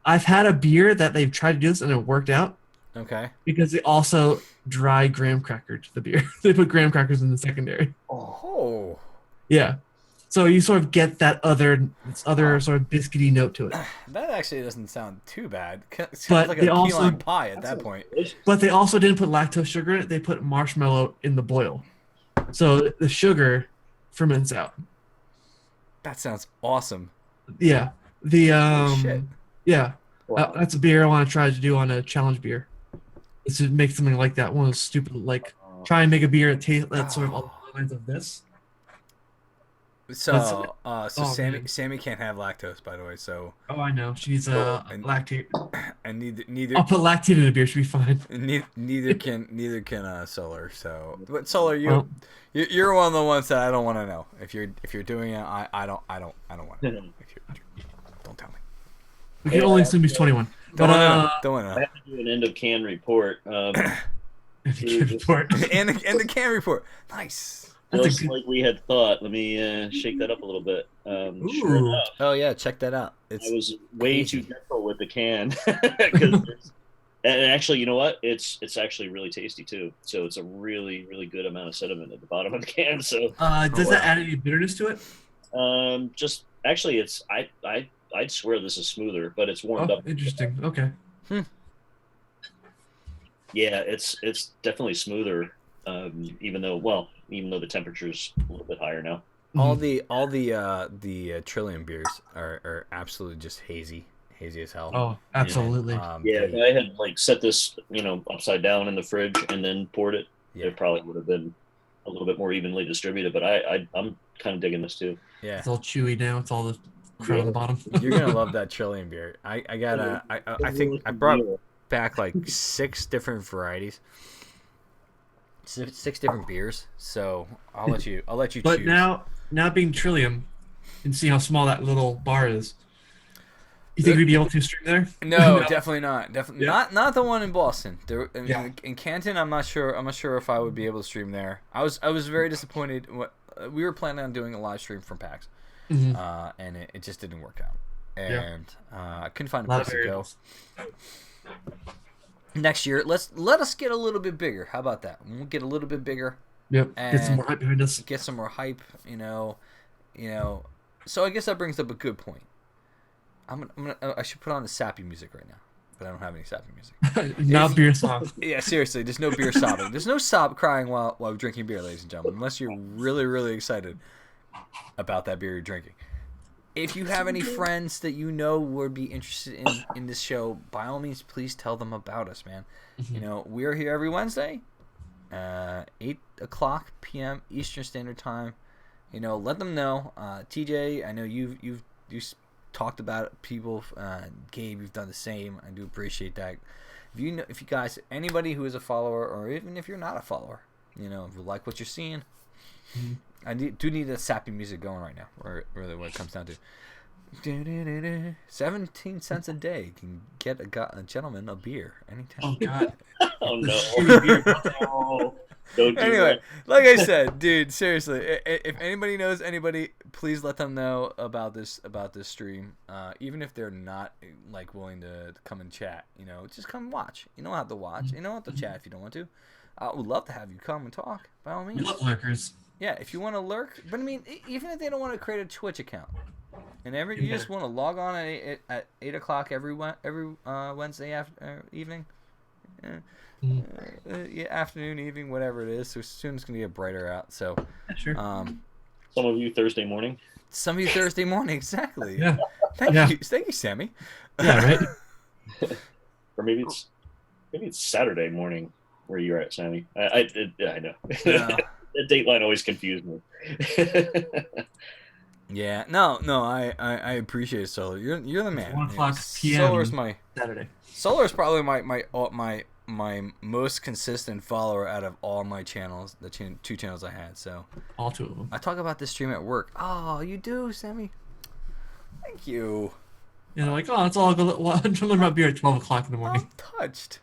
I've had a beer that they've tried to do this and it worked out Okay. because they also dry graham crackered the beer. They put graham crackers in the secondary. Oh. Yeah. So you sort of get that other sort of biscuity note to it. That actually doesn't sound too bad. It sounds But like they a key also- lime pie at that point. But they also didn't put lactose sugar in it. They put marshmallow in the boil. So the sugar ferments out. That sounds awesome. Yeah. The Holy shit. yeah. Wow. That's a beer I want to try to do on a challenge beer. Is to make something like that. One of those stupid try and make a beer that tastes that's sort of along the lines of this. So, oh, Sammy, man. Can't have lactose, by the way. So, Oh, I know. She needs and- lactate. and neither I'll put lactate in a beer. She'll be fine. neither can Solar. So, but Solar, Well, you're one of the ones that I don't want to know. If you're doing it, I don't want to know. Don't tell me. we can only assume he's 21. Don't But want to I know. have to do an end of can report. report. And the can report. Nice. That's a Just good- like we had thought. Let me shake that up a little bit. Sure Ooh. enough, Oh yeah, check that out. I It's was way crazy. too gentle with the can. 'Cause and actually, you know what? It's actually really tasty too. So it's a really, really good amount of sediment at the bottom of the can. So Does that add any bitterness to it? just actually, I'd swear this is smoother, but it's warmed Oh, up. interesting. Okay. Yeah, it's definitely smoother. Even though the temperature's a little bit higher now. all Mhm. the Trillium beers are absolutely just hazy as hell. Oh, absolutely. Yeah, they- if I had set this, upside down in the fridge and then poured it, Yeah. it probably would have been a little bit more evenly distributed. But I'm kind of digging this too. yeah. It's all chewy now. It's all the crud on the bottom. You're gonna love that Trillium beer. I think I brought back like 6 different varieties, 6 different beers. So I'll let you But choose. now being Trillium, and see how small that little bar is. You think we'd be able to stream there? No, definitely not. Definitely Yeah. not the one in Boston. There, Yeah. in Canton, I'm not sure if I would be able to stream there. I was very disappointed. We were planning on doing a live stream from PAX, Mhm. and it just didn't work out. Yeah. And I couldn't find A a lot of place to go. variables. Next year, let us get a little bit bigger. How about that? We'll get a little bit bigger. Yep. Get some And- more hype behind us. Get some more hype, So I guess that brings up a good point. I should put on the sappy music right now, but I don't have any sappy music. Not beer song. Yeah, seriously, there's no beer sobbing. There's no crying while drinking beer, ladies and gentlemen, unless you're really, really excited about that beer you're drinking. If you have any friends that you know would be interested in this show, by all means, please tell them about us, man. We're here every Wednesday, 8:00 p.m. Eastern Standard Time. Let them know. TJ, I know you've talked about people. Gabe, you've done the same. I do appreciate that. If you guys, anybody who is a follower, or even if you're not a follower, if you like what you're seeing, I do need that sappy music going right now. Really, what it comes down to. 17 cents a day can get a gentleman a beer anytime. Oh God. Oh no! Shitty beer. Oh, don't do Anyway, that. like I said, dude, seriously, if anybody knows anybody, please let them know about this stream. Even if they're not willing to come and chat, just come watch. You don't have to watch. You don't have to chat if you don't want to. I would love to have you come and talk, by all We means. love lurkers. Yeah, if you want to lurk, but I mean, even if they don't want to create a Twitch account, and you just want to log on at 8:00 every Wednesday evening. Afternoon, evening, whatever it is. So soon it's gonna get brighter out. So, Yeah, sure. Some of you Thursday morning. some of you Thursday morning, exactly. Yeah. Thank you, Sammy. Yeah. Right. Or maybe it's Saturday morning where you're at, Sammy. I know. No. The date line always confused me. Yeah, no, I appreciate it, Solar. You're the man. 1:00 p.m. Solar's Saturday. Solar's probably my my most consistent follower out of all my channels, the 2 channels I had. So All 2 of them. I talk about this stream at work. Oh, you do, Sammy? Thank you. You know, like, oh, it's all good. Well, I'm learning about beer at 12 o'clock in the morning. I'm touched.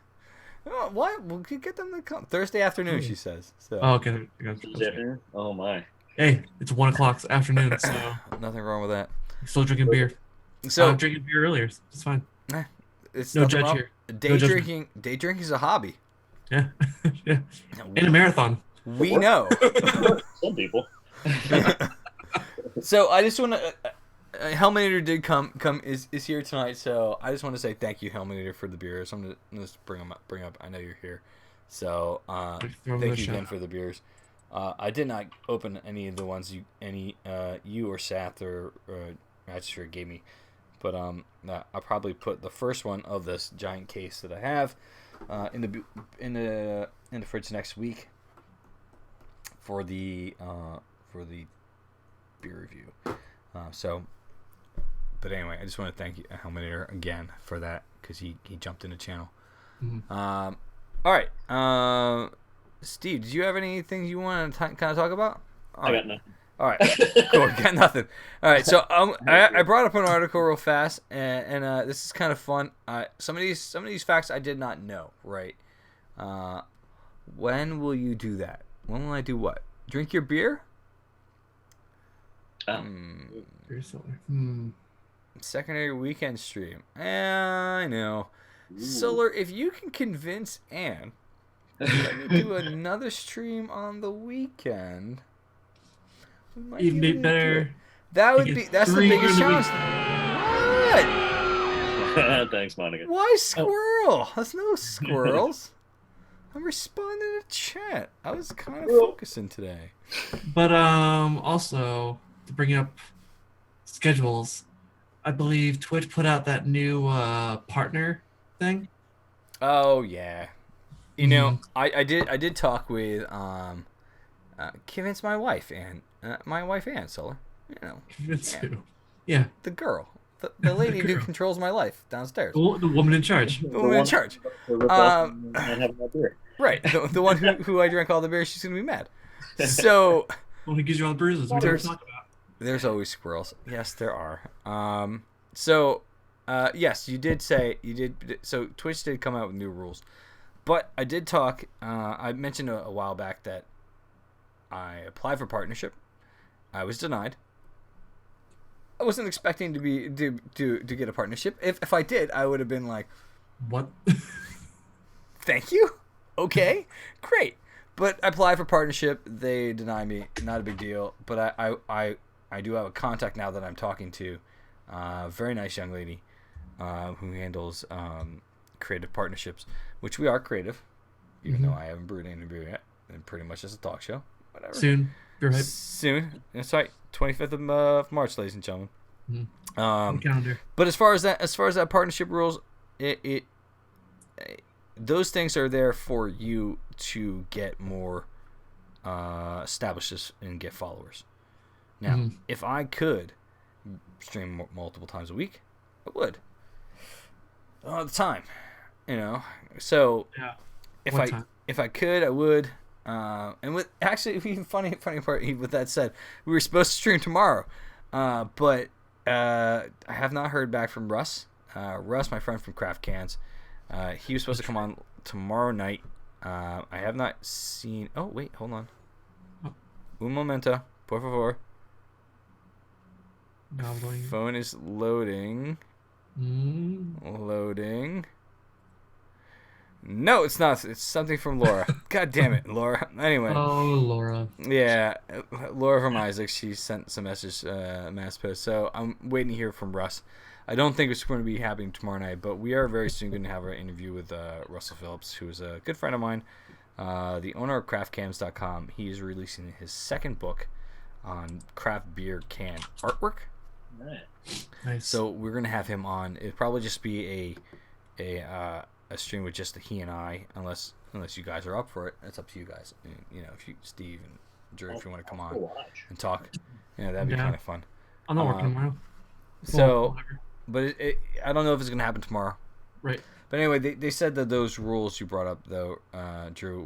Oh, why? We'll get them to come Thursday afternoon. She says. So. Oh, okay. Tuesday afternoon? Oh my. Hey, it's 1 o'clock afternoon, so Nothing wrong with that. I'm still drinking beer. So I'm drinking beer earlier. It's fine. it's No nothing judge wrong. here. Day No drinking. Day drinking is a hobby. Yeah, yeah. In a marathon. We know. Some people. So I just want to. Helminator did come is here tonight, so I just want to say thank you, Helminator, for the beers. I'm gonna just bring up. I know you're here, so thank you again for the beers. I did not open any of the ones you or Sath or Magister gave me, but I'll probably put the first one of this giant case that I have in the fridge next week for the beer review. But anyway, I just want to thank you, Helminator, again for that, because he jumped in the channel. Mm-hmm. All right. Steve, did you have anything you want to kind of talk about? I got nothing. All right. Cool. Got nothing. All right. So I brought up an article real fast, and this is kind of fun. Some of these facts I did not know. Right. When will you do that? When will I do what? Drink your beer? Beer solar. Secondary weekend stream. I know. Solar, if you can convince Anne, let me do another stream on the weekend. Even be better. That's the biggest challenge. What? Thanks, Monica. Why squirrel? There's no squirrels. I'm responding to chat. I was kind of focusing today. But also to bring up schedules, I believe Twitch put out that new partner thing. Oh yeah, you know, I did talk with convince my wife and Solar. You know, Convince who? Yeah, the girl, the lady who controls my life downstairs. The woman in charge. The woman in charge. Right, the one who I drank all the beer. She's gonna be mad. So. Well, who gives you all the bruises? There's always squirrels. Yes, there are. Yes, you did say you did. So Twitch did come out with new rules, but I did talk. I mentioned a while back that I applied for partnership. I was denied. I wasn't expecting to get a partnership. If I did, I would have been like, "What? Thank you. Okay, great." But I applied for partnership. They denied me. Not a big deal. But I do have a contact now that I'm talking to. Very nice young lady who handles creative partnerships, which we are creative, even though I haven't brewed any beer yet. And pretty much just a talk show. Whatever. Soon. Beer hype. Soon. That's right. 25th of March, ladies and gentlemen. Calendar. But as far as that partnership rules, it those things are there for you to get more established and get followers. Now, if I could stream multiple times a week, I would. All the time, you know. So if I could, I would. And with actually, even funny part. With that said, we were supposed to stream tomorrow, but I have not heard back from Russ. Russ, my friend from Craft Cans, he was supposed to come on tomorrow night. I have not seen. Oh wait, hold on. Un momento, por favor. No, I'm going. Phone is loading. Loading. No, it's not. It's something from Laura. God damn it, Laura. Anyway. Oh, Laura. Yeah, Laura from Isaac. She sent some message, mass post. So I'm waiting to hear from Russ. I don't think it's going to be happening tomorrow night, but we are very soon going to have our interview with Russell Phillips, who is a good friend of mine, the owner of craftcams.com. He is releasing his second book on craft beer can artwork. Nice. So we're going to have him on. It'll probably just be a stream with just he and I, unless you guys are up for it. It's up to you guys. You know, if you, Steve and Drew, if you want to come on and talk, you know, that'd be kind of fun. I'm not working tomorrow. So, but I don't know if it's gonna happen tomorrow. Right. But anyway, they said that those rules you brought up, though, Drew,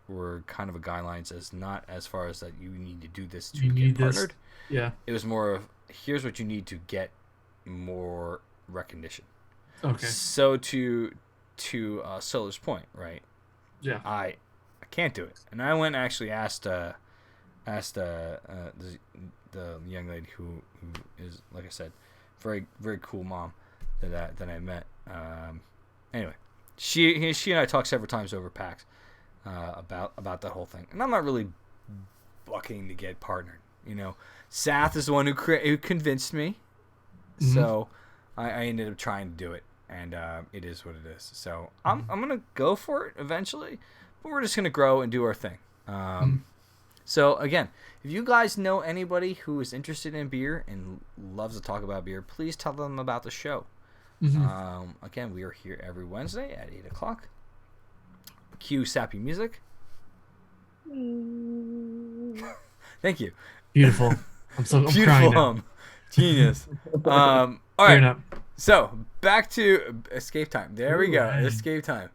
were kind of a guidelines as not as far as that you need to do this to get partnered. Yeah. It was more of, here's what you need to get more recognition. Okay. So to Solar's point, right? Yeah. I can't do it, and I went and actually asked the young lady who is, like I said, very very cool mom that I met. Anyway, she and I talked several times over PAX about that whole thing, and I'm not really bucking to get partnered. Sath is the one who convinced me, so I ended up trying to do it, and it is what it is. So I'm gonna go for it eventually, but we're just gonna grow and do our thing. So again, if you guys know anybody who is interested in beer and loves to talk about beer, please tell them about the show. Again, we are here every Wednesday at 8:00. Cue sappy music. Thank you. Beautiful. I'm Beautiful crying now. hum. Genius. All right. So back to escape time. There we go. Escape time.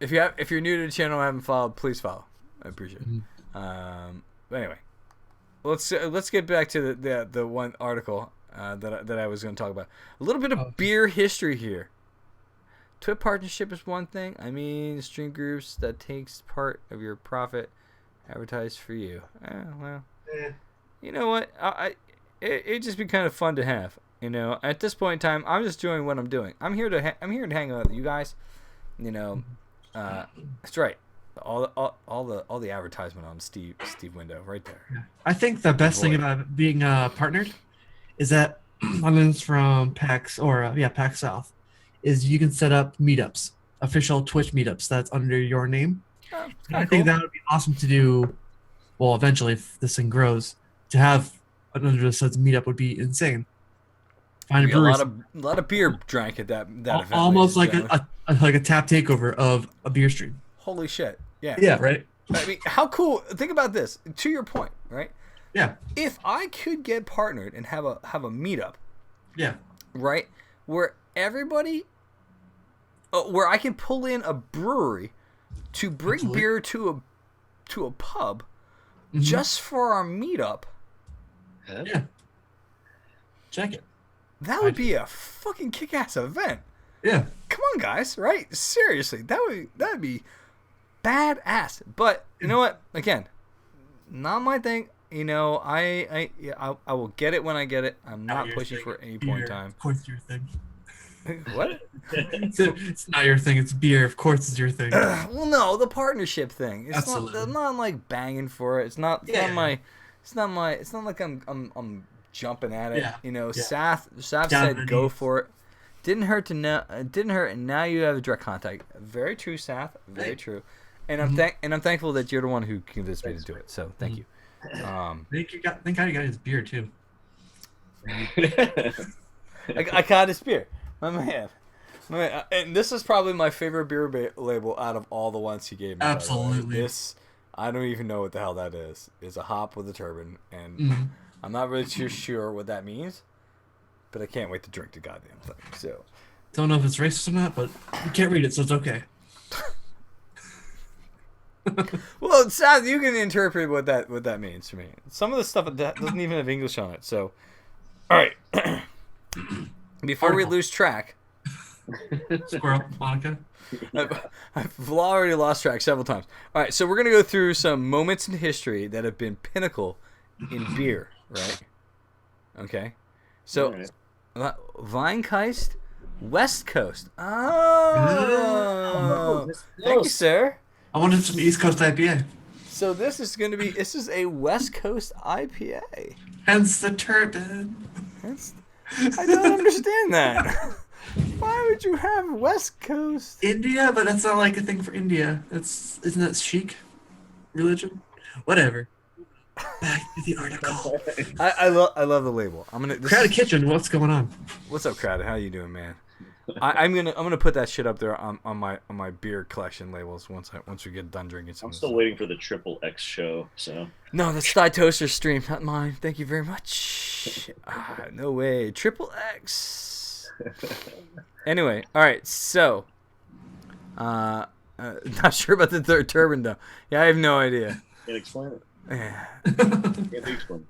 If you're new to the channel and haven't followed, please follow. I appreciate it. But anyway, let's get back to the one article that I was going to talk about. A little bit of beer history here. Twit partnership is one thing. I mean, stream groups that takes part of your profit advertise for you. You know what? It'd just be kind of fun to have. At this point in time, I'm just doing what I'm doing. I'm here to hang out with you guys. That's right. All the advertisement on Steve window right there. I think the best thing about being partnered is that London's from PAX PAX South is you can set up meetups, official Twitch meetups that's under your name. I think that would be awesome to do. Well, eventually, if this thing grows, to have an Under the Suds meetup would be insane. Find a lot of beer drank at that event. Almost like a tap takeover of a beer stream. Holy shit! Yeah. Yeah. Right. I mean, how cool! Think about this. To your point, right? Yeah. If I could get partnered and have a meetup. Yeah. Right, where everybody, where I can pull in a brewery to bring beer to a pub, just for our meetup. Yeah. Check it. That would be a fucking kick-ass event. Yeah. Come on, guys, right? Seriously, that would be badass. But you know what? Again, not my thing. I will get it when I get it. I'm not pushing for any point in time. Of course, it's your thing. What? It's not your thing. It's beer. Of course, it's your thing. Well, no, the partnership thing. It's Absolutely. not. I'm not like banging for it. It's not. It's not my. It's not like I'm jumping at it. Yeah. Sath said go for it. Didn't hurt to know. Didn't hurt, and now you have a direct contact. Very true, Sath. Very true. And I'm thankful that you're the one who convinced me to do it. So thank you. Thank God you got his beer too. I got his beer. My man. And this is probably my favorite beer label out of all the ones he gave me. Absolutely. This, I don't even know what the hell that is. It's a hop with a turban, and I'm not really too sure what that means, but I can't wait to drink the goddamn thing. So, don't know if it's racist or not, but you can't read it, so it's okay. Well, Seth, you can interpret what that means to me. Some of the stuff that doesn't even have English on it. So, all right. Before we lose track, Squirrel, Monica. I've already lost track several times. All right, so we're gonna go through some moments in history that have been pinnacle in beer, right? Okay. So, Weinkeist, West Coast. Oh, thank you, sir. I wanted some East Coast IPA. So this is a West Coast IPA. Hence the turban. I don't understand that. Why would you have West Coast? India, but that's not like a thing for India. Isn't that chic religion? Whatever. Back to the article. I love the label. Crowded Kitchen. What's going on? What's up, Crowded? How you doing, man? I'm gonna put that shit up there on my beer collection labels once we get done drinking some. I'm still waiting for the Triple X show. So no, that's Thigh Toaster stream, not mine. Thank you very much. No way, Triple X. Anyway, all right. So, not sure about the third turban though. Yeah, I have no idea. Can't explain it. Yeah. Can't be explained.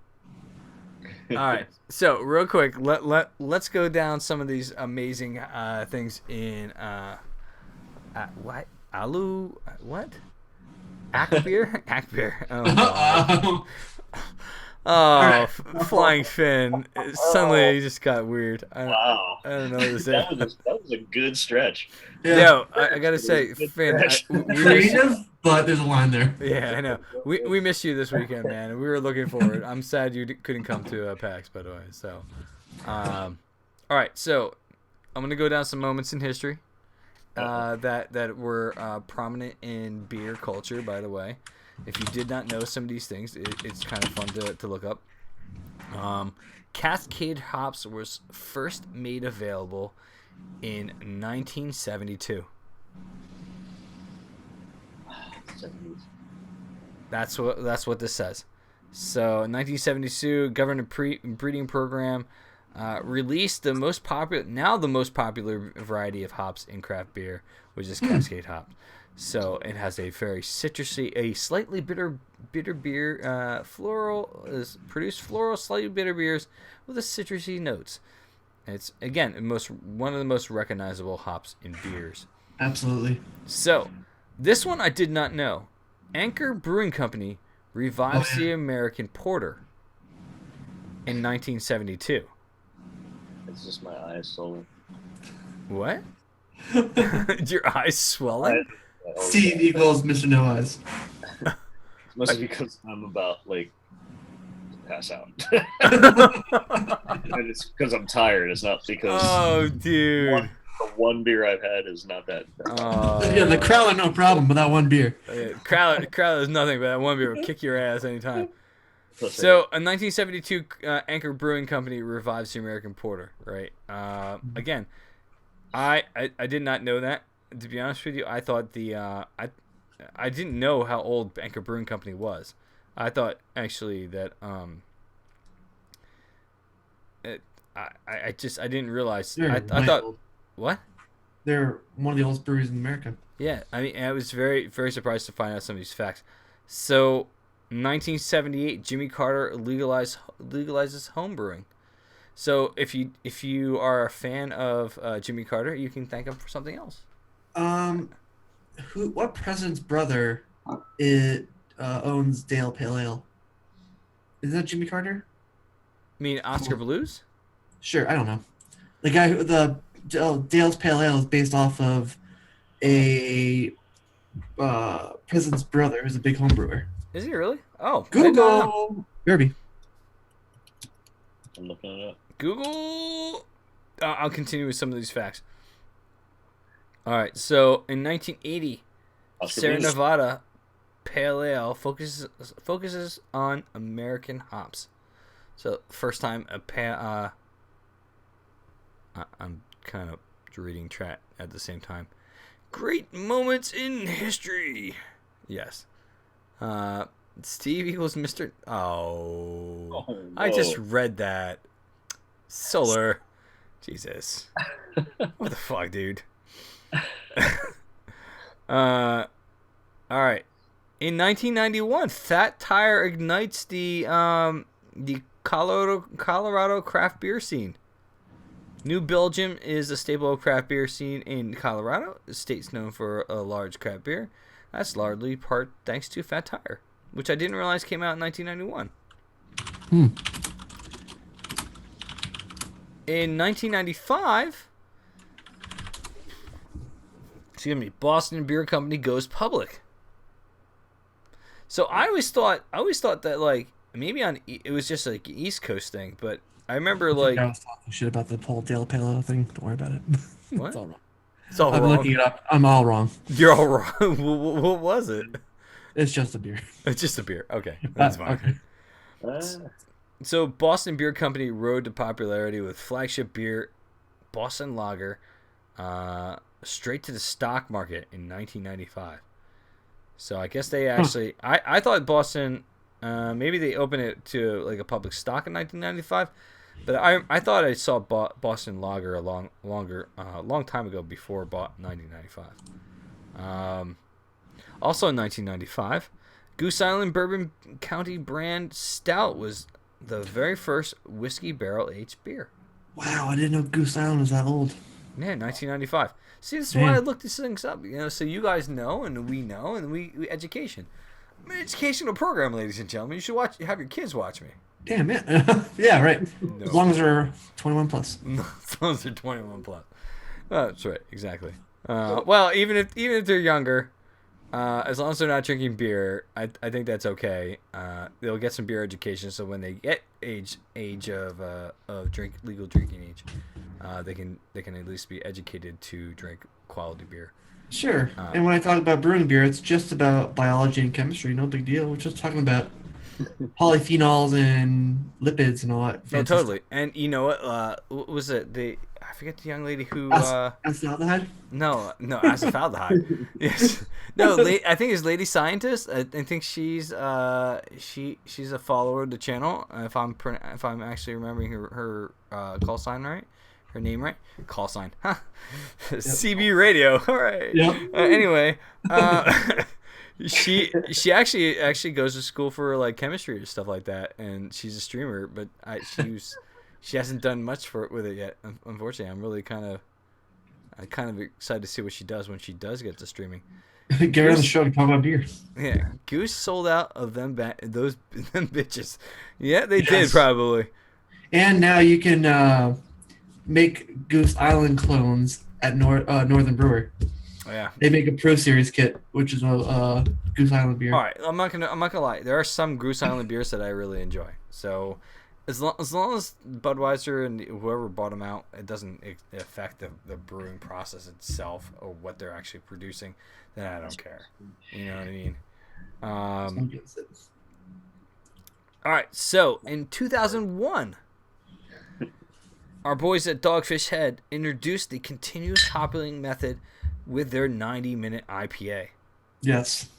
All right. So real quick, let's go down some of these amazing things in what what Ackbeer Ackbeer. Oh, God. Oh, Flying Finn. Suddenly it just got weird. Wow. I don't know what to say. That was a good stretch. Yo, I gotta say, Finn, we miss, Creative, but there's a line there. yeah, I know. We missed you this weekend, man. We were looking forward. I'm sad you couldn't come to PAX, by the way. So, all right. So, I'm gonna go down some moments in history that were prominent in beer culture. By the way, if you did not know some of these things, it's kind of fun to look up. Cascade hops was first made available in 1972. That's what this says. So, in 1972, government breeding program released the most popular variety of hops in craft beer, which is Cascade hops. So it has a very citrusy, a slightly bitter beer. Produced floral, slightly bitter beers with a citrusy notes. It's again one of the most recognizable hops in beers. Absolutely. So this one I did not know. Anchor Brewing Company revives the American Porter in 1972. It's just my eyes swollen. What? Your eyes swelling? C equals Mr. No Eyes. It must be because I'm about to pass out. And it's because I'm tired. It's not because Oh, dude. the one beer I've had is not that. Yeah, the Crowler, no problem, but that one beer. Crowler is nothing, but that one beer will kick your ass anytime. So, in 1972, Anchor Brewing Company revives the American Porter, right? Again, I did not know that. To be honest with you, I thought I didn't know how old Anchor Brewing Company was. I thought actually that I didn't realize. I thought old. What? They're one of the oldest breweries in America. Yeah, I mean, I was very, very surprised to find out some of these facts. So, 1978, Jimmy Carter legalizes home brewing. So, if you are a fan of Jimmy Carter, you can thank him for something else. What president's brother owns Dale Pale Ale? Is that Jimmy Carter? I mean, Oscar Blues? Sure, I don't know. The guy who Dale's Pale Ale is based off of a president's brother who's a big home brewer. Is he really? Oh, Google Derby. I'm looking it up. Google. I'll continue with some of these facts. All right, so in 1980, Sierra Nevada Pale Ale focuses on American hops. So first time I'm kind of reading chat at the same time. Great moments in history. Yes. Steve equals Mr. Oh, I just read that. Solar. Jesus. What the fuck, dude? All right. In 1991, Fat Tire ignites the Colorado craft beer scene. New Belgium is a staple of craft beer scene in Colorado. The state's known for a large craft beer. That's largely part thanks to Fat Tire, which I didn't realize came out in 1991. In 1995, Boston Beer Company goes public. So I always thought that maybe it was just like an East Coast thing, but I remember I was talking shit about the whole Dale Pale Ale thing. Don't worry about it. What? It's all wrong. It's all I'm wrong. looking it up. I'm all wrong. You're all wrong. What was it? It's just a beer. It's just a beer. Okay, that's fine. Okay. So Boston Beer Company rode to popularity with flagship beer Boston Lager straight to the stock market in 1995. So I guess they actually I thought Boston maybe they opened it to like a public stock in 1995, But I thought I saw Boston Lager a long time ago before 1995. Also in 1995, Goose Island Bourbon County brand Stout was the very first whiskey barrel aged beer. Wow, I didn't know Goose Island was that old. Yeah, 1995. See, this is why I looked these things up. So you guys know, and we education. I'm an educational program, ladies and gentlemen. You should have your kids watch me. Damn it. Yeah, right. No. As long as they're 21 plus. No, as long as they're 21 plus. That's right, exactly. Well, even if they're younger, as long as they're not drinking beer, I think that's okay. They'll get some beer education, so when they get age of legal drinking age, they can at least be educated to drink quality beer. Sure. And when I talk about brewing beer, it's just about biology and chemistry. No big deal. We're just talking about polyphenols and lipids and all that. No, totally. And you know what was it? I forget the young lady who acetaldehyde? No, acetaldehyde. Yes. No, I think it's Lady Scientist. I think she's she's a follower of the channel. If I'm actually remembering her call sign right. Her name right? Call sign. Huh. Yep. CB radio. All right. Yep. Anyway, she actually goes to school for like chemistry and stuff like that, and she's a streamer, but she hasn't done much with it yet. Unfortunately, I'm really kind of excited to see what she does when she does get to streaming. Get her on the show to talk about beer. Yeah, Goose sold out of them bitches. Yeah, they did probably. And now you can make Goose Island clones at Northern Brewer. Oh, yeah. They make a Pro Series kit, which is a Goose Island beer. All right, I'm not gonna lie. There are some Goose Island beers that I really enjoy. So as long as Budweiser and whoever bought them out, it doesn't affect the brewing process itself or what they're actually producing, then I don't care. You know what I mean? All right. So in 2001. Our boys at Dogfish Head introduced the continuous hopping method with their 90-minute IPA. Yes.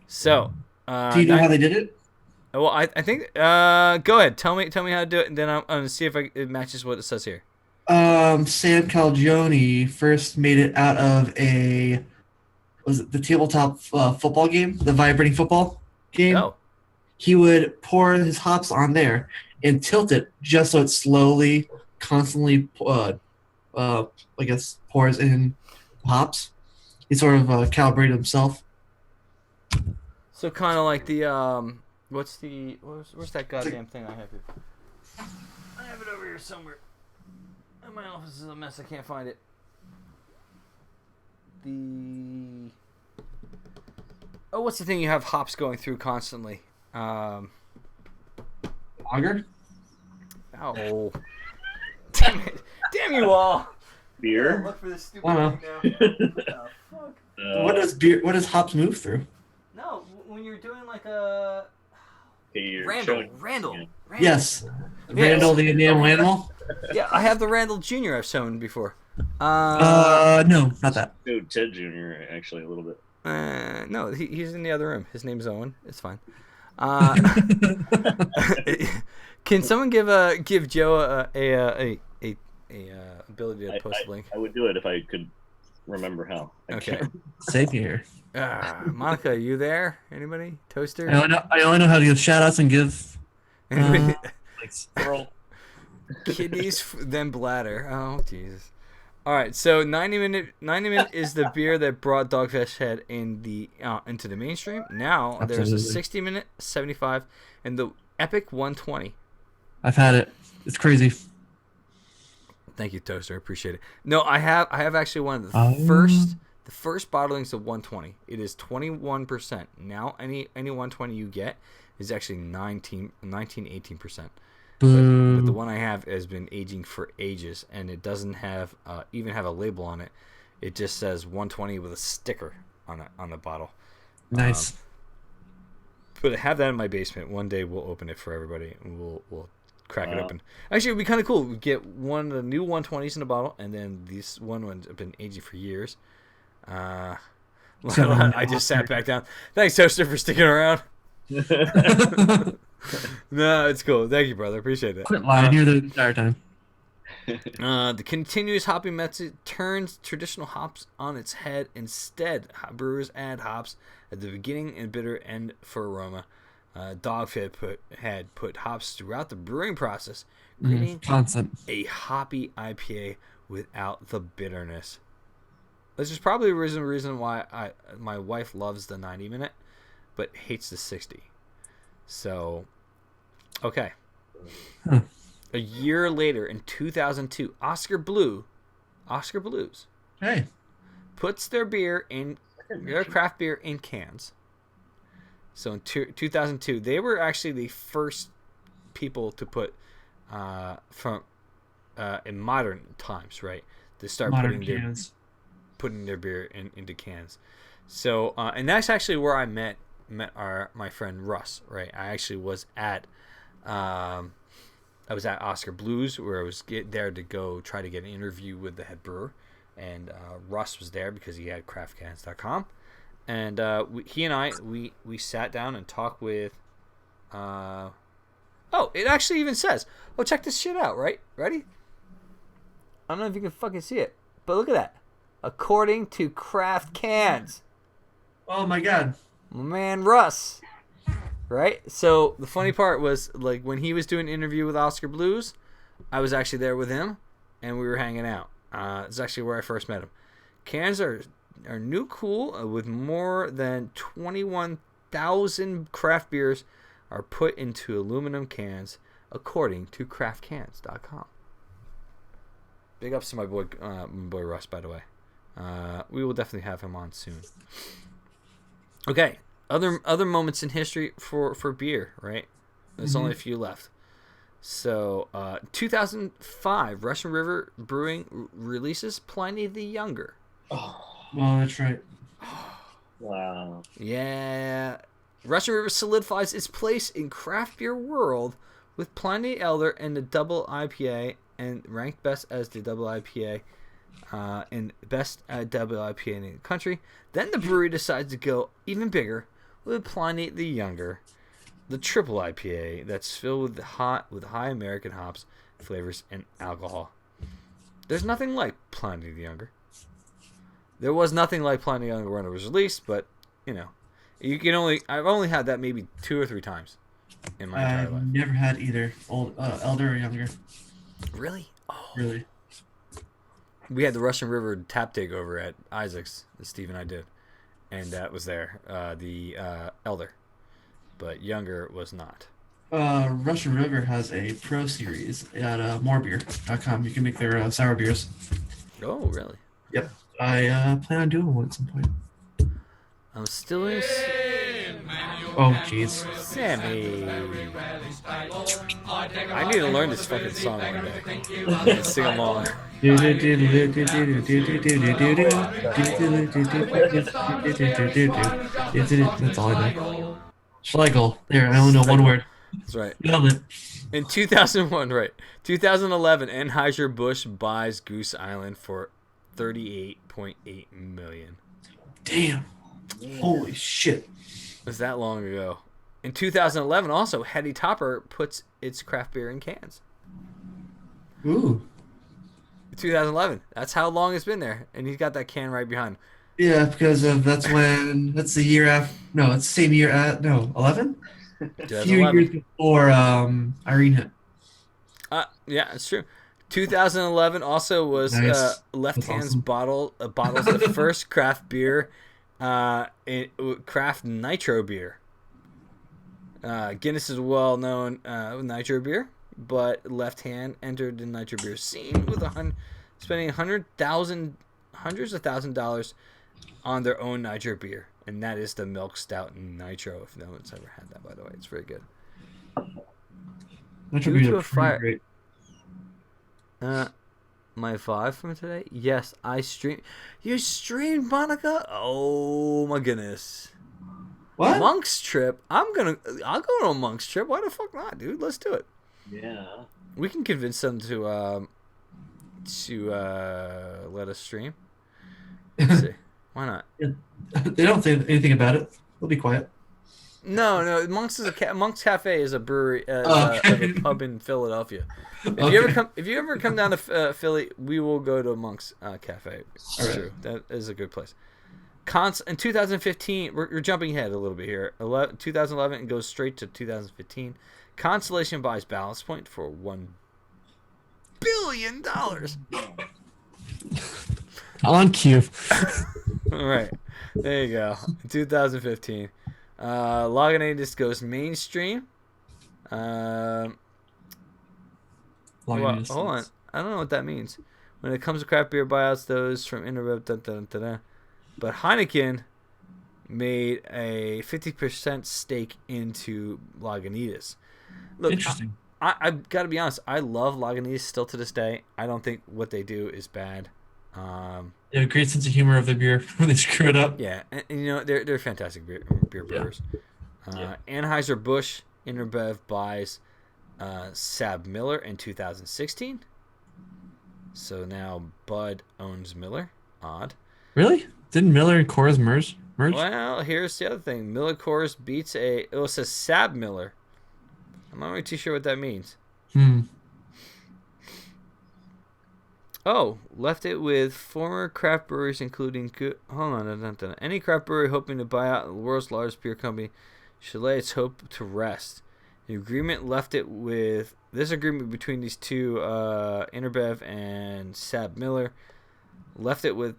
So, do you know how they did it? Well, I think. Go ahead. Tell me how to do it, and then I'm gonna see if it matches what it says here. Sam Calagione first made it out of the tabletop football game, the vibrating football game. Oh. He would pour his hops on there and tilt it just so it slowly, constantly, I guess, pours in hops. He sort of calibrated himself. So kind of like the where's that goddamn thing I have here? I have it over here somewhere. My office is a mess. I can't find it. What's the thing you have hops going through constantly? Lager? Oh. Damn it. Damn you all. Beer? Look for this stupid thing now. What the fuck? What does hops move through? No, when you're doing like a Randall. Yes. Randall the enamel animal? Yeah, I have the Randall Jr. I've shown before. No, not that. Dude, Ted Jr. actually a little bit. No, he's in the other room. His name's Owen. It's fine. Can someone give Joe a ability to post a link? I would do it if I could remember how. Okay. Same here. Monica, are you there? Anybody? Toaster? I only know how to give shout outs and give kidneys, then bladder. Oh Jesus. All right, so 90 minute is the beer that brought Dogfish Head into the mainstream. Now there's a 60 minute, 75, and the epic 120. I've had it. It's crazy. Thank you, Toaster. Appreciate it. No, I have actually one of the first bottlings of 120. It is 21%. Now any 120 you get is actually 18%. But the one I have has been aging for ages, and it doesn't have even have a label on it. It just says 120 with a sticker on the bottle. Nice. But I have that in my basement. One day we'll open it for everybody, and we'll crack it open. Actually, it'd be kind of cool. We get one of the new 120s in a bottle, and then these ones have been aging for years. I just sat back down. Thanks, Toaster, for sticking around. No, it's cool. Thank you, brother. Appreciate it. Quit lying here the entire time. The continuous hopping method turns traditional hops on its head. Instead, brewers add hops at the beginning and bitter end for aroma. Dogfish had put hops throughout the brewing process, creating Constant. a hoppy IPA without the bitterness. This is probably the reason why my wife loves the 90-minute, but hates the 60. So, okay. Huh. A year later, in 2002, Oscar Blues Hey. puts their craft beer in cans. So in 2002, they were actually the first people to put in modern times, right? To start putting their beer into cans. So and that's actually where I met my friend Russ, right? I actually was at Oscar Blues, where I was there to go try to get an interview with the head brewer, and Russ was there because he had craftcans.com, and he and I sat down and talked with it actually even says, check this shit out, right? Ready? I don't know if you can fucking see it, but look at that. According to Craft Cans. Oh my god. My man Russ. Right? So the funny part was, like, when he was doing an interview with Oscar Blues, I was actually there with him, and we were hanging out. It's actually where I first met him. Cans are new cool, with more than 21,000 craft beers are put into aluminum cans, according to craftcans.com. Big ups to my boy Russ, by the way. We will definitely have him on soon. Okay. Other moments in history for beer, right? There's only a few left. So, 2005, Russian River Brewing releases Pliny the Younger. Oh, well, that's right. Wow. Yeah. Russian River solidifies its place in craft beer world with Pliny the Elder and the double IPA, and ranked best as the double IPA and best double IPA in the country. Then the brewery decides to go even bigger with Pliny the Younger, the triple IPA that's filled with high American hops, flavors, and alcohol. There's nothing like Pliny the Younger. There was nothing like Pliny the Younger when it was released, but I've only had that maybe 2 or 3 times in my entire life. I've never had either elder or younger. Really? Oh. Really? We had the Russian River tap takeover at Isaac's that Steve and I did, and that was there. The Elder, but Younger was not. Russian River has a pro series at morebeer.com. You can make their sour beers. Oh, really? Yep. I plan on doing one at some point. I'm still in. Oh, jeez. Sammy. I need to learn this fucking song one day. And sing along. That's all I know. Schlegel. There, I only know one word. That's right. Nailed it. In 2001, right. 2011, Anheuser-Busch buys Goose Island for $38.8 million. Damn. Holy shit. It was that long ago. In 2011, also, Hetty Topper puts its craft beer in cans. Ooh. 2011. That's how long it's been there. And he's got that can right behind him. Yeah, because that's the year after. No, it's the same year 11? A few years before Irene hit. Yeah, it's true. 2011 also was Nice. Left That's Hand's awesome. bottles the first craft beer, craft nitro beer. Guinness is well known nitro beer, but Left Hand entered the nitro beer scene with spending hundreds of $1,000s on their own nitro beer, and that is the Milk Stout Nitro. If no one's ever had that, by the way, it's very good. Nitro Due beers to are a fire- pretty great. My vibe from today? Yes, I streamed. You streamed, Monica? Oh my goodness. What? Monk's Trip. I'll go to a Monk's Trip. Why the fuck not, dude? Let's do it. Yeah. We can convince them to let us stream. Let's see. Why not? They don't say anything about it. They'll be quiet. No. Monk's Cafe is a brewery, Okay. a pub in Philadelphia. If Okay. you ever come down to Philly, we will go to Monk's Cafe. It's Alright. true. That is a good place. In 2015, we're jumping ahead a little bit here. 2011 and goes straight to 2015. Constellation buys Ballast Point for $1 billion. On cue. All right, there you go. 2015. Lagunitas goes mainstream. Well, hold on. I don't know what that means. When it comes to craft beer buyouts, those from Interweb, but Heineken made a 50% stake into Lagunitas. Look, Interesting. I've got to be honest. I love Lagunitas still to this day. I don't think what they do is bad. They have a great sense of humor of their beer when they screw it up. Yeah, and you know they're fantastic beer brewers. Anheuser-Busch InBev buys Sab Miller in 2016. So now Bud owns Miller. Odd. Really? Didn't Miller and Coors merge? Well, here's the other thing. Miller Coors beats it says Sab Miller. I'm not really too sure what that means. Oh, left it with former craft breweries, including any craft brewery hoping to buy out the world's largest beer company should lay its hope to rest. The agreement left it with this agreement between these two, InBev and Sab Miller, left it with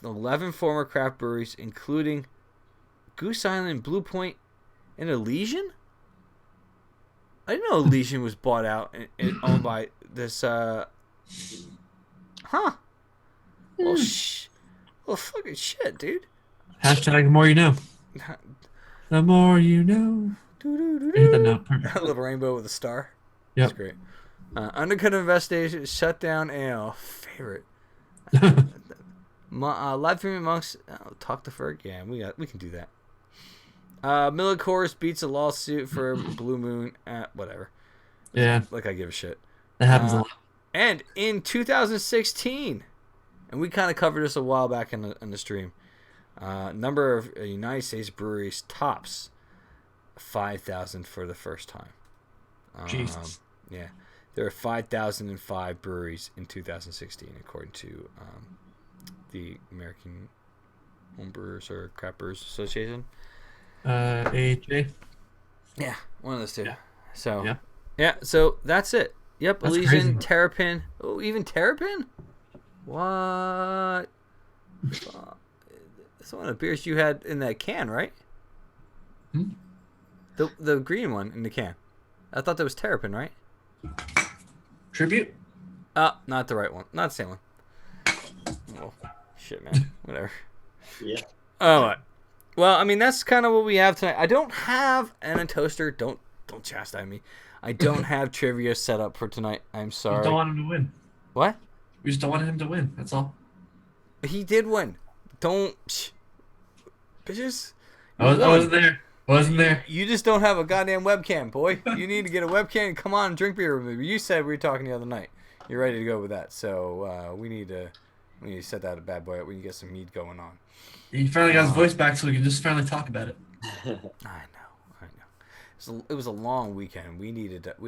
11 former craft breweries, including Goose Island, Blue Point, and Elysian. I didn't know Elysian was bought out and owned by this. Well, fucking shit, dude. Hashtag the more you know. The more you know. Hit that note. Perfect. A little rainbow with a star. Yep. That's great. Undercut investigation, shut down ale. Favorite. Live streaming monks. Talk to Ferg. Yeah, we can do that. Miller Coors beats a lawsuit for Blue Moon. Whatever. Yeah. Like I give a shit. That happens a lot. And in 2016, and we kind of covered this a while back in the stream, number of United States breweries tops 5,000 for the first time. Jesus. Yeah. There are 5,005 breweries in 2016, according to the American Home Brewers or Craft Brewers Association. AHA? Yeah, one of those two. Yeah. So, yeah, so that's it. Yep, That's Elysian, crazy. Terrapin. Oh, even Terrapin? What? That's one of the beers you had in that can, right? The green one in the can. I thought that was Terrapin, right? Tribute? Not the right one. Not the same one. Oh, shit, man. Whatever. Yeah. All right. Well, I mean, that's kind of what we have tonight. I don't have a toaster. Don't chastise me. I don't have trivia set up for tonight. I'm We sorry. just don't want him to win. What? We just don't want him to win. That's all. He did win. Don't. Bitches. I wasn't there. Wasn't there. You just don't have a goddamn webcam, boy. You need to get a webcam and come on and drink beer with me. You said we were talking the other night. You're ready to go with that. So we need to set that bad boy up. We can get some mead going on. He finally got his voice back, so we can just finally talk about it. I know. It was a long weekend. We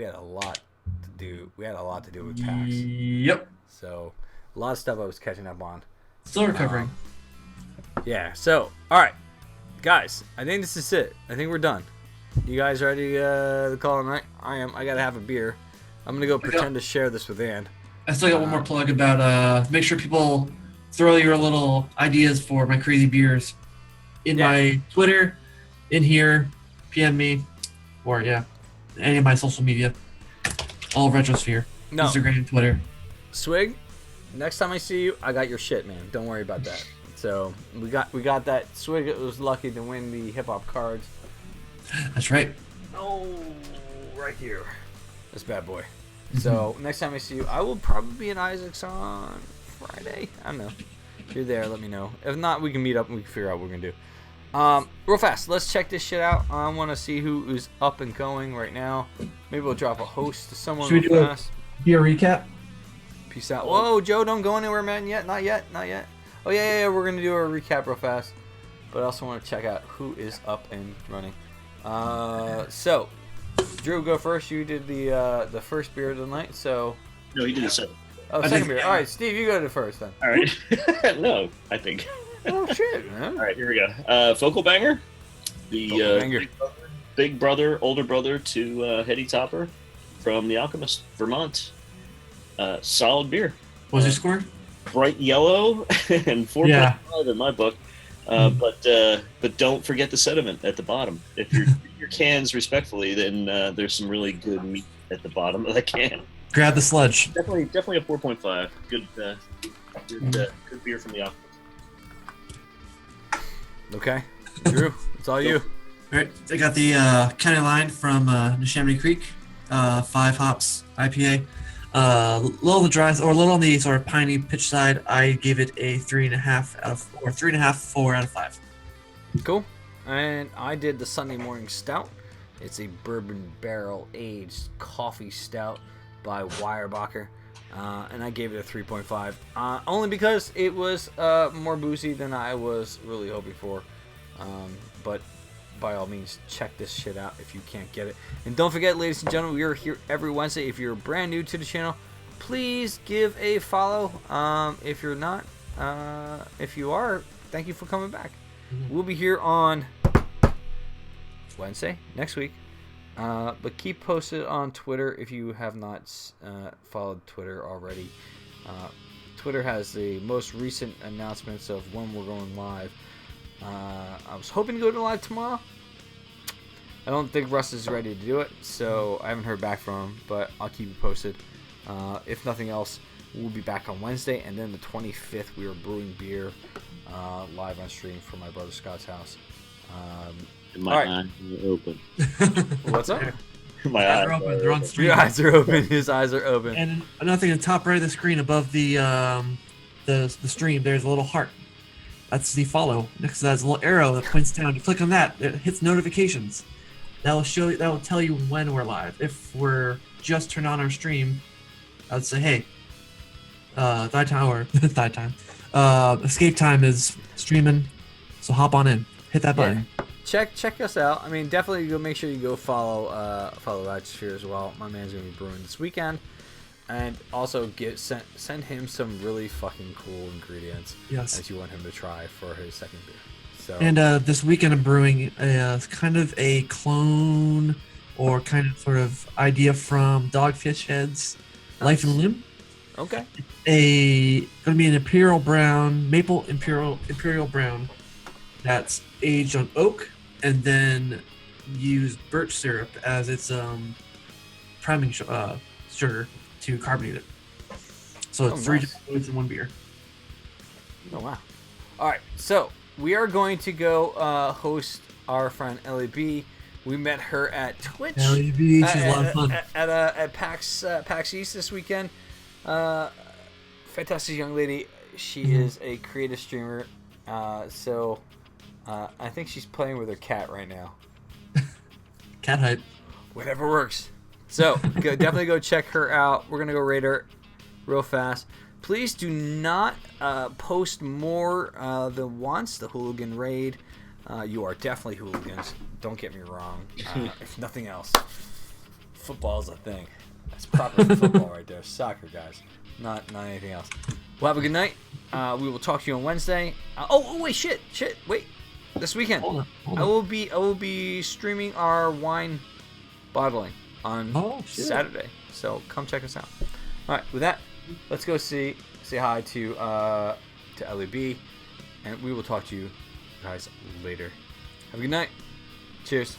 had a lot to do. We had a lot to do with PAX. Yep. So a lot of stuff I was catching up on. Still recovering. Yeah. So all right, guys. I think this is it. I think we're done. You guys ready to call it a night? I am. I gotta have a beer. I'm gonna go pretend to share this with Ann. I still got one more plug about make sure people throw your little ideas for my crazy beers in my Twitter, in here, PM me, or any of my social media, all Retrosphere, Instagram, Twitter. Swig, next time I see you, I got your shit, man. Don't worry about that. So we got that. Swig was lucky to win the hip hop cards. That's right. Oh, right here. This bad boy. So next time I see you, I will probably be in Isaac's on Friday. I don't know. If you're there, let me know. If not, we can meet up and we can figure out what we're gonna do. Real fast, let's check this shit out. I want to see who is up and going right now. Maybe we'll drop a host to someone Should we real do fast. a recap? Peace out. Whoa, Joe, don't go anywhere, man. Not yet. Oh yeah. We're gonna do a recap real fast. But I also want to check out who is up and running. So, Drew, go first. You did the first beer of the night, so. No, he did the second. Oh, second beer. All right, Steve, you go to first then. All right. No, I think. Oh shit, man. All right, here we go. Focal Banger, Focal Banger. big brother, older brother to Hetty Topper from The Alchemist, Vermont. Solid beer. What's your score? Bright yellow and 4.5 in my book. But don't forget the sediment at the bottom. If you treat your cans respectfully, then there's some really good meat at the bottom of the can. Grab the sludge. Definitely a 4.5. Good beer from The Alchemist. Okay, Drew, it's all you. All right, I got the county line from Neshaminy Creek, 5 hops IPA. Little on the dry, or a little on the sort of piney pitch side. I gave it a 4 out of 5. Cool. And I did the Sunday Morning Stout. It's a bourbon barrel aged coffee stout by Weyerbacher. And I gave it a 3.5. Only because it was more boozy than I was really hoping for. But by all means, check this shit out if you can't get it. And don't forget, ladies and gentlemen, we are here every Wednesday. If you're brand new to the channel, please give a follow. If you're not, if you are, thank you for coming back. We'll be here on Wednesday next week. But keep posted on Twitter if you have not followed Twitter already. Twitter has the most recent announcements of when we're going live. I was hoping to go to live tomorrow. I don't think Russ is ready to do it, so I haven't heard back from him, but I'll keep you posted. If nothing else, we'll be back on Wednesday, and then the 25th we are brewing beer live on stream from my brother Scott's house. My eyes are open. What's up? My eyes are open. They're on stream. Your eyes are open. His eyes are open. And another thing, on the top right of the screen above the stream, there's a little heart. That's the follow. Next to that is a little arrow that points down. You click on that, it hits notifications. That will tell you when we're live. If we're just turned on our stream, I would say, hey, escape time is streaming, so hop on in, hit that button. Yeah. Check us out. I mean, definitely go make sure you go follow Rochester as well. My man's gonna be brewing this weekend. And also send him some really fucking cool ingredients that you want him to try for his second beer. So. And this weekend I'm brewing kind of a clone or kind of sort of idea from Dogfish Head's Life and Limb. Okay. Going to be an imperial brown, maple imperial brown that's aged on oak, and then use birch syrup as its priming sugar to carbonate it. So it's 3 different foods in one beer. Oh wow! All right, so we are going to go host our friend Ellie B. We met her at Twitch. Ellie B, she's a lot of fun. At PAX East this weekend. Fantastic young lady. She is a creative streamer. So I think she's playing with her cat right now. Cat hype. Whatever works. So definitely go check her out. We're gonna go rate her real fast. Please do not post more than once. The hooligan raid. You are definitely hooligans. Don't get me wrong. If nothing else, football is a thing. That's proper football right there. Soccer, guys. Not anything else. Well, have a good night. We will talk to you on Wednesday. Wait, shit. Wait. This weekend, Hold on. I will be streaming our wine bottling on Saturday. So come check us out. All right, with that, let's go say hi to Ellie B, and we will talk to you guys later. Have a good night. Cheers.